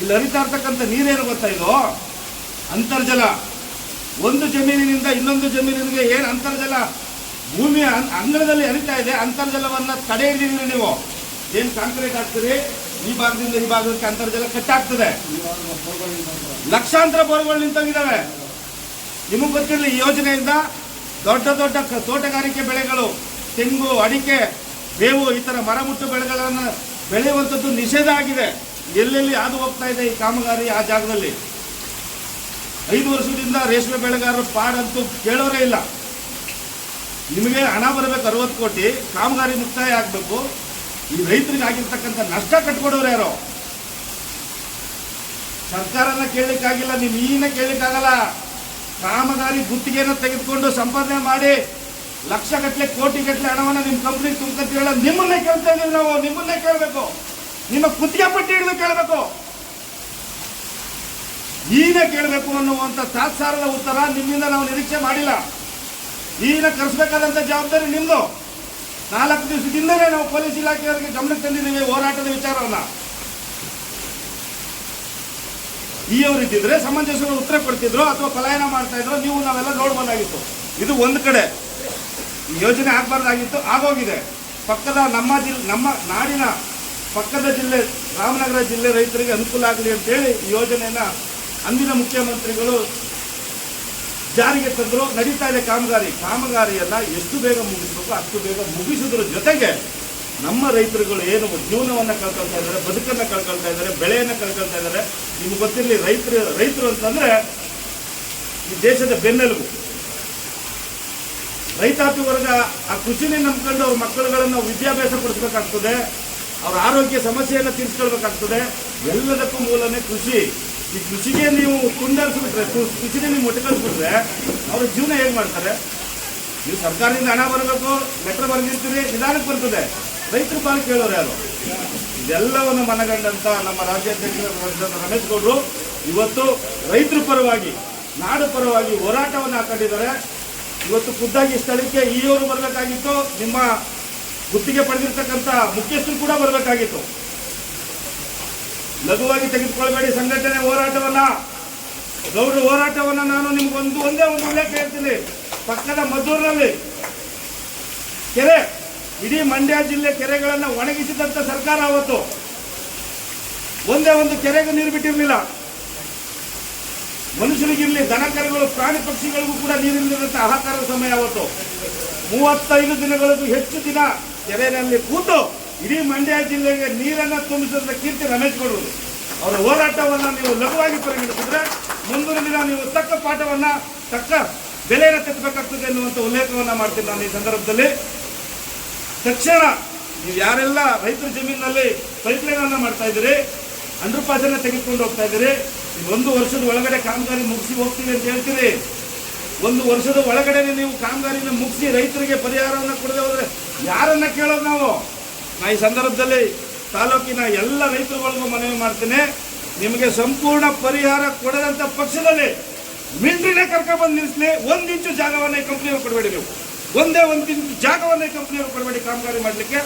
ಇಲ್ಲಿ ಹರಿತಾ ಇರ್ತಕ್ಕಂಥ ನೀರೇನು ಗೊತ್ತಾ, ಇದು ಅಂತರ್ಜಲ. ಒಂದು ಜಮೀನಿನಿಂದ ಇನ್ನೊಂದು ಜಮೀನಿಗೆ ಏನು ಅಂತರ್ಜಲ ಭೂಮಿಯ ಅಂಗಳದಲ್ಲಿ ಹರಿತಾ ಇದೆ, ಅಂತರ್ಜಲವನ್ನು ತಡೆ ಹಿಡಿದಿರಿ ನೀವು. ಏನು ಕಾಂಕ್ರೀಟ್ ಹಾಕ್ತೀರಿ, ಈ ಭಾಗದಿಂದ ಈ ಭಾಗಕ್ಕೆ ಅಂತರ್ಜಲ ಕಟ್ಟಾಗ್ತದೆ. ಲಕ್ಷಾಂತರ ಬೋರ್ಗಳು ನಿಂತೋಗಿದ್ದಾವೆ. ನಿಮಗೆ ಗೊತ್ತಿರಲಿ, ಈ ಯೋಜನೆಯಿಂದ ದೊಡ್ಡ ದೊಡ್ಡ ತೋಟಗಾರಿಕೆ ಬೆಳೆಗಳು, ತೆಂಗು, ಅಡಿಕೆ, ಬೇವು ಈ ಥರ ಮರಮುಟ್ಟು ಬೆಳೆಗಳನ್ನು ಬೆಳೆಯುವಂಥದ್ದು ನಿಷೇಧ ಆಗಿದೆ. ಎಲ್ಲೆಲ್ಲಿ ಹಾದು ಹೋಗ್ತಾ ಇದೆ ಈ ಕಾಮಗಾರಿ ಆ ಜಾಗದಲ್ಲಿ. 5 ವರ್ಷದಿಂದ ರೇಷ್ಮೆ ಬೆಳೆಗಾರರು ಪಾಡಂತೂ ಕೇಳೋರೇ ಇಲ್ಲ. ನಿಮಗೆ ಹಣ ಬರಬೇಕು 60 ಕೋಟಿ, ಕಾಮಗಾರಿ ಮುಕ್ತಾಯ ಆಗಬೇಕು. ಈ ರೈತರಿಗೆ ಆಗಿರ್ತಕ್ಕಂಥ ನಷ್ಟ ಕಟ್ಕೊಡೋರು ಯಾರೋ? ಸರ್ಕಾರನ ಕೇಳಲಿಕ್ಕಾಗಿಲ್ಲ, ನೀವು ಈನ ಕೇಳಲಿಕ್ಕಾಗಲ್ಲ. ಕಾಮಗಾರಿ ಗುತ್ತಿಗೆಯನ್ನು ತೆಗೆದುಕೊಂಡು ಸಂಪಾದನೆ ಮಾಡಿ ಲಕ್ಷಗಟ್ಟಲೆ ಕೋಟಿಗಟ್ಟಲೆ ಹಣವನ್ನು ನಿಮ್ಮ ಕಂಪ್ನಿ ತುಂಬ್ಕೊತೀರಲ್ಲ, ನಿಮ್ಮನ್ನೇ ಕೇಳ್ತಾ ಇದ್ದೀವಿ ನಾವು. ನಿಮ್ಮನ್ನೇ ಕೇಳಬೇಕು, ನಿಮ್ಮ ಗುತ್ತಿಗೆ ಪಟ್ಟಿ ಹಿಡಿದು ಕೇಳಬೇಕು, ಈನೇ ಕೇಳಬೇಕು ಅನ್ನುವಂಥ ತಾತ್ಸಾರದ ಉತ್ತರ ನಿಮ್ಮಿಂದ ನಾವು ನಿರೀಕ್ಷೆ ಮಾಡಿಲ್ಲ. ಈನ ಕರೆಸಬೇಕಾದಂಥ ಜವಾಬ್ದಾರಿ ನಿಮ್ಮದು. 4 ದಿವಸದಿಂದಲೇ ನಾವು ಪೊಲೀಸ್ ಇಲಾಖೆಯವರಿಗೆ ಗಮನಕ್ಕೆ ತಂದಿದ್ದೀವಿ ಹೋರಾಟದ ವಿಚಾರವನ್ನು. ಅವರಿದ್ದಿದ್ರೆ ಸಮಂಜಸವಾಗಿ ಉತ್ತರ ಕೊಡ್ತಿದ್ರು ಅಥವಾ ಪಲಾಯನ ಮಾಡ್ತಾ ಇದ್ರು, ನೀವು ನಾವೆಲ್ಲ ನೋಡ್ಬೋದಾಗಿತ್ತು. ಇದು ಒಂದು ಕಡೆ ಈ ಯೋಜನೆ ಆಗಬಾರ್ದಾಗಿತ್ತು, ಆಗೋಗಿದೆ. ಪಕ್ಕದ ನಮ್ಮ ನಾಡಿನ ಪಕ್ಕದ ಜಿಲ್ಲೆ ರಾಮನಗರ ಜಿಲ್ಲೆ ರೈತರಿಗೆ ಅನುಕೂಲ ಆಗಲಿ ಅಂತೇಳಿ ಈ ಯೋಜನೆಯನ್ನು ಅಂದಿನ ಮುಖ್ಯಮಂತ್ರಿಗಳು ಜಾರಿಗೆ ತಂದರು. ನಡೀತಾ ಇದೆ ಕಾಮಗಾರಿಯನ್ನು ಎಷ್ಟು ಬೇಗ ಮುಗಿಸಬೇಕು ಅಷ್ಟು ಬೇಗ ಮುಗಿಸೋದ್ರ ಜೊತೆಗೆ ನಮ್ಮ ರೈತರುಗಳು ಏನು ಜೀವನವನ್ನು ಕಳ್ಕೊಳ್ತಾ ಇದ್ದಾರೆ, ಬದುಕನ್ನು ಕಳ್ಕೊಳ್ತಾ ಇದ್ದಾರೆ, ಬೆಳೆಯನ್ನು ಕಳ್ಕೊಳ್ತಾ ಇದ್ದಾರೆ. ನಿಮ್ಗೆ ಗೊತ್ತಿರಲಿ, ರೈತರು ಅಂತಂದರೆ ಈ ದೇಶದ ಬೆನ್ನೆಲುಬು. ರೈತಾಪಿ ವರ್ಗ ಆ ಕೃಷಿನೇ ನಂಬ್ಕೊಂಡು ಅವ್ರ ಮಕ್ಕಳುಗಳನ್ನು ವಿದ್ಯಾಭ್ಯಾಸ ಕೊಡಿಸ್ಬೇಕಾಗ್ತದೆ, ಅವ್ರ ಆರೋಗ್ಯ ಸಮಸ್ಯೆಯನ್ನು ತೀರಿಸ್ಕೊಳ್ಬೇಕಾಗ್ತದೆ. ಎಲ್ಲದಕ್ಕೂ ಮೂಲನೇ ಕೃಷಿ. ಈ ಕೃಷಿಗೆ ನೀವು ಕುಂಡರಿಸ್ಬಿಟ್ರೆ, ಕೃಷಿಗೆ ನೀವು ಮುಟ್ಟಕಳಿಸ್ಬಿಟ್ರೆ ಅವ್ರ ಜೀವನ ಹೇಗೆ ಮಾಡ್ತಾರೆ? ನೀವು ಸರ್ಕಾರದಿಂದ ಹಣ ಬರಬೇಕು, ಲೆಟರ್ ಬರೆದಿರ್ತೀರಿ, ನಿಧಾನಕ್ಕೆ ಬರ್ತದೆ. ರೈತರು ಪಾಲು ಕೇಳೋರು ಯಾರು? ಇದೆಲ್ಲವನ್ನು ಮನಗಂಡಂತ ನಮ್ಮ ರಾಜ್ಯಾಧ್ಯಕ್ಷರಾದ ರಮೇಶ್ ಗೌಡರು ಇವತ್ತು ರೈತರ ಪರವಾಗಿ, ನಾಡು ಪರವಾಗಿ ಹೋರಾಟವನ್ನು ಹಾಕೊಂಡಿದ್ದಾರೆ. ಇವತ್ತು ಖುದ್ದಾಗಿ ಸ್ಥಳಕ್ಕೆ ಅವರು ಬರಬೇಕಾಗಿತ್ತು, ನಿಮ್ಮ ಗುತ್ತಿಗೆ ಪಡೆದಿರ್ತಕ್ಕಂಥ ಮುಖ್ಯಸ್ಥರು ಕೂಡ ಬರಬೇಕಾಗಿತ್ತು. ಲಘುವಾಗಿ ತೆಗೆದುಕೊಳ್ಬೇಡಿ ಸಂಘಟನೆ ಹೋರಾಟವನ್ನ, ಗೌರವ ಹೋರಾಟವನ್ನ. ನಾನು ನಿಮ್ಗೆ ಒಂದೇ ಒಂದು ಉಲ್ಲೇಖ ಹೇಳ್ತೀನಿ. ಪಕ್ಕದ ಮದ್ದೂರಿನಲ್ಲಿ ಕೆರೆ, ಇಡೀ ಮಂಡ್ಯ ಜಿಲ್ಲೆ ಕೆರೆಗಳನ್ನು ಒಣಗಿಸಿದಂಥ ಸರ್ಕಾರ ಅವತ್ತು ಒಂದೇ ಒಂದು ಕೆರೆಗೂ ನೀರು ಬಿಟ್ಟಿರಲಿಲ್ಲ. ಮನುಷ್ಯರಿಗಿರಲಿ, ದನ ಕರುಗಳು, ಪ್ರಾಣಿ ಪಕ್ಷಿಗಳಿಗೂ ಕೂಡ ನೀರಿಲ್ಲದಂಥ ಹಾಹಾಕಾರದ ಸಮಯ ಅವತ್ತು. 35 ದಿನಗಳಿಗೂ ಹೆಚ್ಚು ದಿನ ಕೆರೆಯಲ್ಲಿ ಕೂತು ಇಡೀ ಮಂಡ್ಯ ಜಿಲ್ಲೆಗೆ ನೀರನ್ನು ತುಂಬಿಸಿದ ಕೀರ್ತಿ ರಮೇಶ್ ಗೌಡರು. ಅವರ ಹೋರಾಟವನ್ನು ನೀವು ಲಘುವಾಗಿ ಪರಿಗಣಿಸಿದ್ರೆ ಮುಂದಿನ ದಿನ ನೀವು ತಕ್ಕ ಪಾಠವನ್ನು, ತಕ್ಕ ಬೆಲೆಯನ್ನು ತೆತ್ತಬೇಕಾಗ್ತದೆ ಎನ್ನುವಂಥ ಉಲ್ಲೇಖವನ್ನು ಮಾಡ್ತೀನಿ ನಾನು ಈ ಸಂದರ್ಭದಲ್ಲಿ. ತಕ್ಷಣ ನೀವು ಯಾರೆಲ್ಲ ರೈತರ ಜಮೀನಿನಲ್ಲಿ ಪೈಪ್ಲೈನನ್ನು ಮಾಡ್ತಾ ಇದ್ದೀರಿ, ಅಂಡರ್ ಪಾಸನ್ನು ತೆಗೆದುಕೊಂಡು ಹೋಗ್ತಾ ಇದ್ದೀರಿ, 1 ವರ್ಷದ ಒಳಗಡೆ ಕಾಮಗಾರಿ ಮುಗಿಸಿ ಹೋಗ್ತೀವಿ ಅಂತ ಹೇಳ್ತೀರಿ. 1 ವರ್ಷದ ಒಳಗಡೆ ನೀವು ಕಾಮಗಾರಿನ ಮುಗಿಸಿ ರೈತರಿಗೆ ಪರಿಹಾರವನ್ನು ಕೊಡದೆ ಹೋದರೆ ಯಾರನ್ನ ಕೇಳೋದು ನಾವು? ನಾ ಈ ಸಂದರ್ಭದಲ್ಲಿ ತಾಲೂಕಿನ ಎಲ್ಲ ರೈತರುಗಳಿಗೂ ಮನವಿ ಮಾಡ್ತೇನೆ, ನಿಮಗೆ ಸಂಪೂರ್ಣ ಪರಿಹಾರ ಕೊಡದಂಥ ಪಕ್ಷದಲ್ಲಿ ಮಿಲಿಟರಿನೇ ಕರ್ಕೊಂಡ್ಬಂದು ನಿಲ್ಲಿಸಲಿ. 1 ಇಂಚು ಜಾಗವನ್ನು ಈ ಕಂಪ್ನಿಯವರು ಕೊಡಬೇಡಿ. ನೀವು ಒಂದೇ 1 ಇಂಚು ಜಾಗವನ್ನು ಈ ಕಂಪ್ನಿಯವರು ಕೊಡಬೇಡಿ ಕಾಮಗಾರಿ ಮಾಡಲಿಕ್ಕೆ.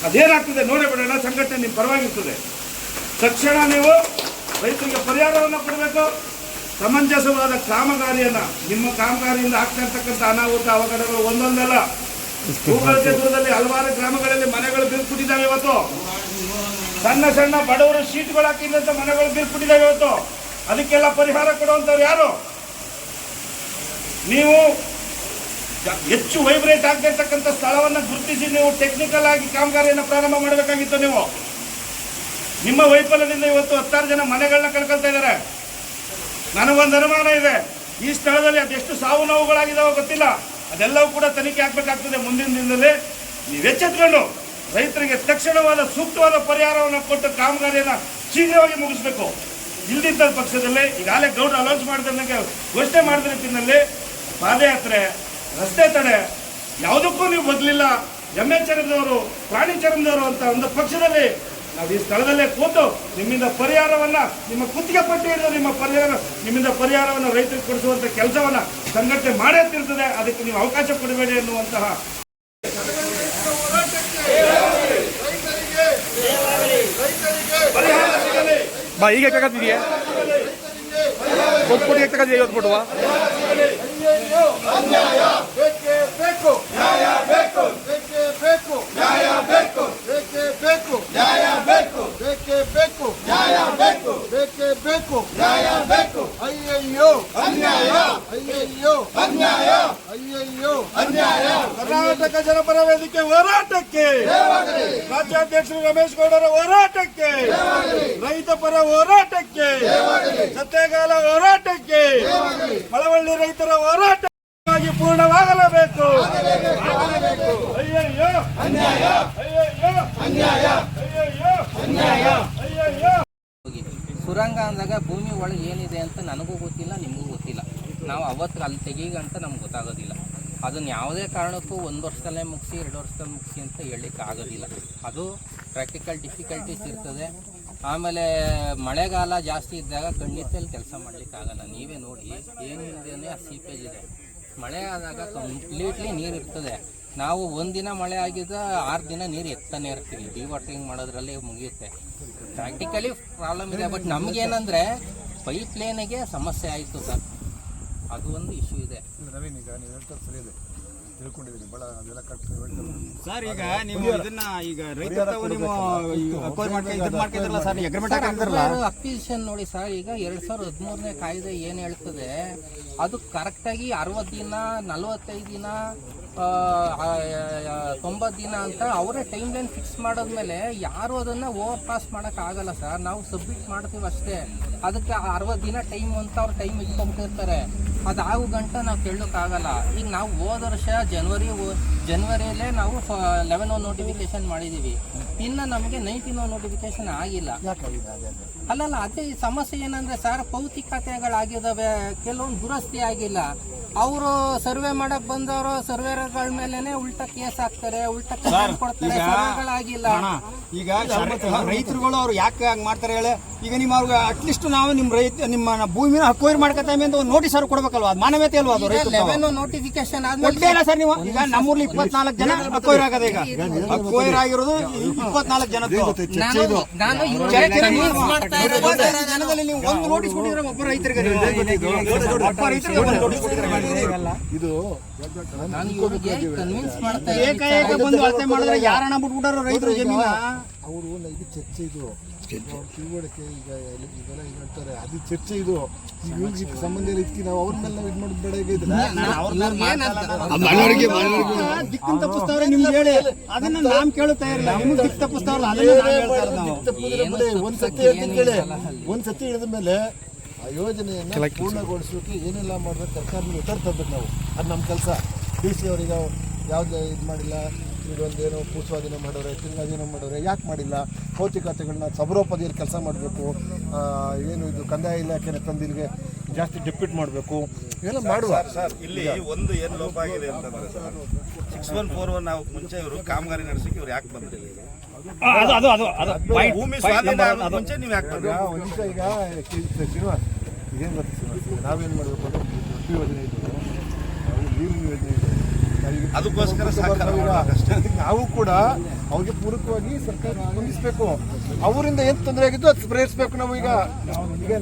ಅದೇನಾಗ್ತದೆ ನೋಡೇ ಬಿಡೋಣ. ಸಂಘಟನೆ ನಿಮ್ಮ ಪರವಾಗಿರ್ತದೆ. ತಕ್ಷಣ ನೀವು ರೈತರಿಗೆ ಪರಿಹಾರವನ್ನು ಕೊಡಬೇಕು. ಸಮಂಜಸವಾದ ಕಾಮಗಾರಿಯನ್ನು, ನಿಮ್ಮ ಕಾಮಗಾರಿಯಿಂದ ಆಗ್ತಾ ಇರ್ತಕ್ಕಂಥ ಅನಾಹುತ ಅವಘಡಗಳು ಒಂದೊಂದಲ್ಲ. ಭೂಗರ್ಭ ದೂರದಲ್ಲಿ ಹಲವಾರು ಗ್ರಾಮಗಳಲ್ಲಿ ಮನೆಗಳು ಬೀಳ್ಬಿಟ್ಟಿದ್ದಾವೆ ಇವತ್ತು. ಸಣ್ಣ ಸಣ್ಣ ಬಡವರು ಶೀಟ್ಗಳು ಹಾಕಿದಂಥ ಮನೆಗಳು ಬೀಳ್ಬಿಟ್ಟಿದ್ದಾವೆ ಇವತ್ತು. ಅದಕ್ಕೆಲ್ಲ ಪರಿಹಾರ ಕೊಡುವಂಥವ್ರು ಯಾರು? ನೀವು ಹೆಚ್ಚು ವೈಬ್ರೇಟ್ ಆಗ್ತಿರ್ತಕ್ಕಂಥ ಸ್ಥಳವನ್ನು ಗುರುತಿಸಿ ನೀವು ಟೆಕ್ನಿಕಲ್ ಆಗಿ ಕಾಮಗಾರಿಯನ್ನು ಪ್ರಾರಂಭ ಮಾಡಬೇಕಾಗಿತ್ತು. ನೀವು ನಿಮ್ಮ ವೈಫಲ್ಯದಿಂದ ಇವತ್ತು 10 ಜನ ಮನೆಗಳನ್ನ ಕಳ್ಕೊಳ್ತಾ ಇದ್ದಾರೆ. ನನಗೊಂದು ಅನುಮಾನ ಇದೆ, ಈ ಸ್ಥಳದಲ್ಲಿ ಅದೆಷ್ಟು ಸಾವು ನೋವುಗಳಾಗಿದ್ದಾವೋ ಗೊತ್ತಿಲ್ಲ. ಅದೆಲ್ಲವೂ ಕೂಡ ತನಿಖೆ ಆಗಬೇಕಾಗ್ತದೆ ಮುಂದಿನ ದಿನದಲ್ಲಿ. ನೀವು ಎಚ್ಚೆತ್ಕೊಂಡು ರೈತರಿಗೆ ತಕ್ಷಣವಾದ ಸೂಕ್ತವಾದ ಪರಿಹಾರವನ್ನು ಕೊಟ್ಟು ಕಾಮಗಾರಿಯನ್ನು ಶೀಘ್ರವಾಗಿ ಮುಗಿಸ್ಬೇಕು. ಇಲ್ದಿದ್ದ ಪಕ್ಷದಲ್ಲಿ ಈಗಾಗಲೇ ಗೌಡ್ರು ಅಲೌನ್ಸ್ ಮಾಡಿದಂಗೆ ಘೋಷಣೆ ಮಾಡಿದ ರೀತಿಯಲ್ಲಿ ಪಾದಯಾತ್ರೆ, ರಸ್ತೆ ತಡೆ ಯಾವುದಕ್ಕೂ ನೀವು ಬದಲಿಲ್ಲ. ಎಮ್ಮೆ ಚರಂದವರು, ಪ್ರಾಣಿ ಚರಂದವರು ಅಂತ ಒಂದು ಪಕ್ಷದಲ್ಲಿ ನಾವು ಈ ಸ್ಥಳದಲ್ಲೇ ಕೂತು ನಿಮ್ಮಿಂದ ಪರಿಹಾರವನ್ನು, ನಿಮ್ಮ ಗುತ್ತಿಗೆ ಪಟ್ಟಿ ಹಿಡಿದು ನಿಮ್ಮಿಂದ ಪರಿಹಾರವನ್ನು ರೈತರಿಗೆ ಕೊಡಿಸುವಂಥ ಕೆಲಸವನ್ನು ಸಂಘಟನೆ ಮಾಡೇ ತಿರ್ತದೆ. ಅದಕ್ಕೆ ನೀವು ಅವಕಾಶ ಕೊಡಬೇಡಿ ಎನ್ನುವಂತಹ ಬಾ ಈಗ ತಗತ್ತಿದೆಯಾ ಕೊಟ್ಬಿಟ್ಟು ಈಗ ತಗದಿ ಇವತ್ತು ಕೊಡುವ ಬೇಕು ನ್ಯಾಯ ಬೇಕು, ಬೇಕು ನ್ಯಾಯ ಬೇಕು, ಬೇಕು ನ್ಯಾಯ ಬೇಕು, ಬೇಕೇ ಬೇಕು, ನ್ಯಾಯ ಬೇಕು, ಬೇಕೇ ಬೇಕು, ನ್ಯಾಯ ಬೇಕು. ಅಯ್ಯಯ್ಯೋ ಅನ್ಯಾಯ, ಅಯ್ಯಯ್ಯೋ ಅನ್ಯಾಯ, ಅಯ್ಯಯ್ಯೋ ಅನ್ಯಾಯ. ಕರ್ನಾಟಕ ಜನಪರ ವೇದಿಕೆ ಹೋರಾಟಕ್ಕೆ, ರಾಜ್ಯಾಧ್ಯಕ್ಷರು ರಮೇಶ್ ಗೌಡರ ಹೋರಾಟಕ್ಕೆ, ರೈತ ಪರ ಹೋರಾಟಕ್ಕೆ, ಸತ್ಯಗಾಲ ಹೋರಾಟಕ್ಕೆ, ಮಳವಳ್ಳಿ ರೈತರ ಹೋರಾಟ ಪೂರ್ಣವಾಗಲೇಬೇಕು. ಅಯ್ಯಯ್ಯೋ ಅನ್ಯಾಯ, ಅಯ್ಯಯ್ಯೋ ಅನ್ಯಾಯ, ಅಯ್ಯಯ್ಯೋ ಅನ್ಯಾಯ, ಅಯ್ಯಯ್ಯೋ. ಸುರಂಗ ಅಂದಾಗ ಭೂಮಿ ಒಳಗೆ ಏನಿದೆ ಅಂತ ನನಗೂ ಗೊತ್ತಿಲ್ಲ, ನಿಮಗೂ ಗೊತ್ತಿಲ್ಲ. ನಾವು ಅವತ್ತು ಅಲ್ಲಿ ತೆಗೀಗಂತ ನಮ್ಗೆ ಗೊತ್ತಾಗೋದಿಲ್ಲ. ಅದನ್ನ ಯಾವುದೇ ಕಾರಣಕ್ಕೂ 1 ವರ್ಷದಲ್ಲೇ ಮುಗಿಸಿ 2 ವರ್ಷದಲ್ಲಿ ಮುಗಿಸಿ ಅಂತ ಹೇಳಲಿಕ್ಕೆ ಆಗೋದಿಲ್ಲ. ಅದು ಪ್ರಾಕ್ಟಿಕಲ್ ಡಿಫಿಕಲ್ಟೀಸ್ ಇರ್ತದೆ. ಆಮೇಲೆ ಮಳೆಗಾಲ ಜಾಸ್ತಿ ಇದ್ದಾಗ ಖಂಡಿತಲ್ಲಿ ಕೆಲಸ ಮಾಡಲಿಕ್ಕಾಗಲ್ಲ. ನೀವೇ ನೋಡಿ, ಏನಿದೆ ಸೀಪೇಜ್ ಇದೆ. ಮಳೆ ಆದಾಗ ಕಂಪ್ಲೀಟ್ಲಿ ನೀರು ಇರ್ತದೆ. ನಾವು ಒಂದಿನ ಮಳೆ ಆಗಿದ್ದ 6 ದಿನ ನೀರು ಎತ್ತಾನೆ ಇರ್ತೀವಿ. ಡಿವಾಟರಿಂಗ್ ಮಾಡೋದ್ರಲ್ಲಿ ಮುಗಿಯುತ್ತೆ. ಪ್ರಾಕ್ಟಿಕಲಿ ಪ್ರಾಬ್ಲಮ್ ಇದೆ. ಬಟ್ ನಮಗೇನಂದರೆ ಪೈಪ್ ಲೈನಿಗೆ ಸಮಸ್ಯೆ ಆಯಿತು ಸರ್, ಅದು ಒಂದು ಇಶ್ಯೂ ಇದೆ. ನವೀನ್, ಈಗ ನೀವು ಹೇಳ್ತಾರೆ ಸರಿ ಇದೆ, ತಿಳ್ಕೊಂಡಿದ್ದೀನಿ ಭಾಳ, ಅದೆಲ್ಲ ಕರೆಕ್ಟ್ ಹೇಳ್ತಾರೆ ಸರ್. ಈಗ ನೀವು ಇದನ್ನ ಈಗ ರೈತರ ನೀವು ಮಾಡ್ಕೊಂಡಿದ್ರಲ್ಲ ಸರ್, ಅಗ್ರಿಮೆಂಟ್ ಹಾಕಿದ್ರಲ್ಲ, ಅಕ್ವಿಸಿಷನ್ ನೋಡಿ ಸರ್. ಈಗ 2013ನೇ ಕಾಯ್ದೆ ಏನು ಹೇಳ್ತದೆ, ಅದು ಕರೆಕ್ಟಾಗಿ 60 ದಿನ, 45 ದಿನ, 90 ದಿನ ಅಂತ ಅವರೇ ಟೈಮ್ ಲೈನ್ ಫಿಕ್ಸ್ ಮಾಡೋದ್ಮೇಲೆ ಯಾರು ಅದನ್ನು ಓವರ್ ಪಾಸ್ ಮಾಡೋಕ್ಕಾಗಲ್ಲ ಸರ್. ನಾವು ಸಬ್ಮಿಟ್ ಮಾಡ್ತೀವಿ ಅಷ್ಟೇ. ಅದಕ್ಕೆ 60 ದಿನ ಟೈಮ್ ಅಂತ ಅವ್ರು ಟೈಮ್ ಇಟ್ಕೊಂಡ್ಬಿಟ್ಟಿರ್ತಾರೆ. ಅದು ಆಗೋ ಗಂಟ ನಾವು ಕೇಳೋಕ್ಕಾಗಲ್ಲ. ಈಗ ನಾವು ಹೋದ ವರ್ಷ ಜನವರಿಯಲ್ಲೇ ನಾವು 11 ನೋಟಿಫಿಕೇಶನ್ ಮಾಡಿದ್ದೀವಿ. ಇನ್ನು ನಮಗೆ 19 ನೋಟಿಫಿಕೇಶನ್ ಆಗಿಲ್ಲ. ಅಲ್ಲಲ್ಲ, ಅದೇ ಸಮಸ್ಯೆ ಏನಂದರೆ ಸರ್, ಭೌತಿಕತೆಗಳಾಗಿದ್ದಾವೆ, ಕೆಲವೊಂದು ದುರಸ್ತಿ ಆಗಿಲ್ಲ. ಅವರು ಸರ್ವೆ ಮಾಡಕ್ ಬಂದವರು ಸರ್ವೇಗಳ ಮೇಲೆನೆ ಉಲ್ಟಾ ಕೇಸ್ ಹಾಕ್ತಾರೆ, ಉಲ್ಟಾ ಕೊಡ್ತಾರೆ, ಸರ್ವೆಗಳಾಗಿಲ್ಲ. ಈಗ ರೈತರುಗಳು ಅವ್ರು ಯಾಕೆ ಹಂಗೆ ಮಾಡ್ತಾರೆ ಹೇಳಿ? ಈಗ ನಿಮ್ಮ ಅವ್ರಿಗೆ ಅಟ್ಲೀಸ್ಟ್ ನಾವು ನಿಮ್ಮ ಭೂಮಿನ ಹಕ್ಕೋರಿ ಮಾಡ್ಕೊತಾವೆ ಅಂತ ಒಂದು ನೋಟಿಸ್ ಅವ್ರು ಕೊಡ್ಬೇಕಲ್ವಾ? ಅದು ಮಾನವೀಯತೆ ಅಲ್ವಾ? ಅದು ರೈತರು ನೋಟಿಫಿಕೇಶನ್ ಇಲ್ಲ ಸರ್. ನೀವು ಈಗ ನಮ್ಮೂರ್ಲಿ 24 ಜನ ಹಕ್ಕೋರಿ ಆಗದೆ. ಈಗ ಹಕ್ಕೋರಿ ಆಗಿರೋದು 24 ಜನದಲ್ಲಿ ನೀವು ಒಂದು ನೋಟಿಸ್ ಕೊಟ್ಟಿದ್ರೆ ಒಬ್ಬ ರೈತರಿಗೆ ಇದು ಏಕಾಏಕ ಬಂದು ಅಳತೆ ಮಾಡಿದ್ರೆ ಯಾರನ್ನ ಬಿಟ್ಬಿಟ್ಟಾರ ರೈತರು ಜಮೀನ? ಅವರು ಇದು ಚರ್ಚೆ, ಇದು ತಿಳುವಳಿಕೆ. ಈಗ ಇದೆಲ್ಲ ಈಗ ಹೇಳ್ತಾರೆ, ಅದು ಚರ್ಚೆ. ಇದು ಈಗ ಸಂಬಂಧ ಇದಕ್ಕೆ ನಾವು ಅವ್ರ ಮೇಲೆ ನಾವು ಇದು ಮಾಡೋದು ಬೇಡ. ಈಗ ದಿಕ್ಕಿನ ತಪ್ಪಿಸ್ತಾವ್ರೆ ನಿಮ್ಗೆ ಹೇಳಿ, ಅದನ್ನ ನಾಮ್ ಕೇಳುತ್ತಾ ಇರಲಿಲ್ಲ. ನಿಮ್ಗೆ ದಿಕ್ಕು ತಪ್ಪಿಸ್ತಾವ್ರಲ್ಲ, ಒಂದ್ಸತಿ ಹೇಳ್ತೀನಿ ಕೇಳಿ. ಒಂದ್ಸತಿ ಹೇಳಿದ ಮೇಲೆ ಆ ಯೋಜನೆಯನ್ನು ಪೂರ್ಣಗೊಳಿಸೋಕೆ ಏನೆಲ್ಲ ಮಾಡಬೇಕು, ಸರ್ಕಾರದ ಉತ್ತರ ತರಬೇಕು ನಾವು. ಅದು ನಮ್ಮ ಕೆಲಸ. ಡಿ ಸಿ ಅವರಿಗೆ ಯಾವುದೇ ಇದು ಮಾಡಿಲ್ಲ, ಇದೊಂದೇನೋ ಭೂಸ್ವಾಧೀನ ಮಾಡೋರೆ, ತಿಂಗಾಧೀನ ಮಾಡೋರೆ, ಯಾಕೆ ಮಾಡಿಲ್ಲ? ಭೌತಿಕತೆಗಳನ್ನ ಸಬರೋಪದಿಯಲ್ಲಿ ಕೆಲಸ ಮಾಡಬೇಕು. ಏನು ಇದು ಕಂದಾಯ ಇಲಾಖೆನ ತಂದು ಇಲ್ಲಿಗೆ ಜಾಸ್ತಿ ಡೆಪ್ಯೂಟ್ ಮಾಡಬೇಕು, ಇವೆಲ್ಲ ಮಾಡುವ. ಸರ್, ಇಲ್ಲಿ ಒಂದು ಏನು ಲೋಪ ಆಗಿದೆ ಅಂತಂದ್ರೆ ಸರ್, 6141 ನಾವು ಮುಂಚೆ ಇವರು ಕಾಮಗಾರಿ ನಡೆಸಕ್ಕೆ ಇವ್ರು ಯಾಕೆ ಬಂದ್ರಿ? ಭೂಮಿ ಸ್ವಾಧೀನ ಮುಂಚೆ ನೀವು ಯಾಕೆ ಬಂದ್ರಿ? ಒಂದು ನಿಮಿಷ. ಈಗ ಶ್ರೀನಿವಾಸ್, ಇದೇನು ಗೊತ್ತಿಲ್ಲ, ನಾವೇನು ಮಾಡಬೇಕು ಅಂದ್ರೆ ದೊಡ್ಡ ಯೋಜನೆ ಇದು, ನೀರಿನ ಯೋಜನೆ ಇದೆ, ಅದಕ್ಕೋಸ್ಕರ ನಾವು ಕೂಡ ಅವ್ರಿಗೆ ಪೂರಕವಾಗಿ ಸರ್ಕಾರ ಸ್ಪಂದಿಸಬೇಕು. ಅವರಿಂದ ಏನು ತೊಂದರೆ ಆಗಿದ್ದು ಅದು ಪರಿಹರಿಸಬೇಕು. ನಾವು ಈಗ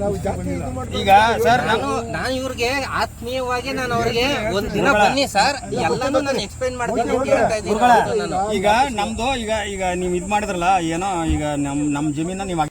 ನಾವು ಜಾಸ್ತಿ ಈಗ ಸರ್, ನಾನು ಇವ್ರಿಗೆ ಆತ್ಮೀಯವಾಗಿ ನಾನು ಅವ್ರಿಗೆ ಒಂದ್ ದಿನ ಬನ್ನಿ ಸರ್, ಎಲ್ಲಾನು ನಾನು ಎಕ್ಸ್ಪ್ಲೈನ್ ಮಾಡ್ತೀನಿ ಅಂತ ಹೇಳ್ತಾ ಇದ್ದೀನಿ. ಈಗ ನಮ್ದು ಈಗ ನೀವು ಇದು ಮಾಡಿದ್ರಲ್ಲ ಏನೋ, ಈಗ ನಮ್ಮ ಜಮೀನ ನೀವು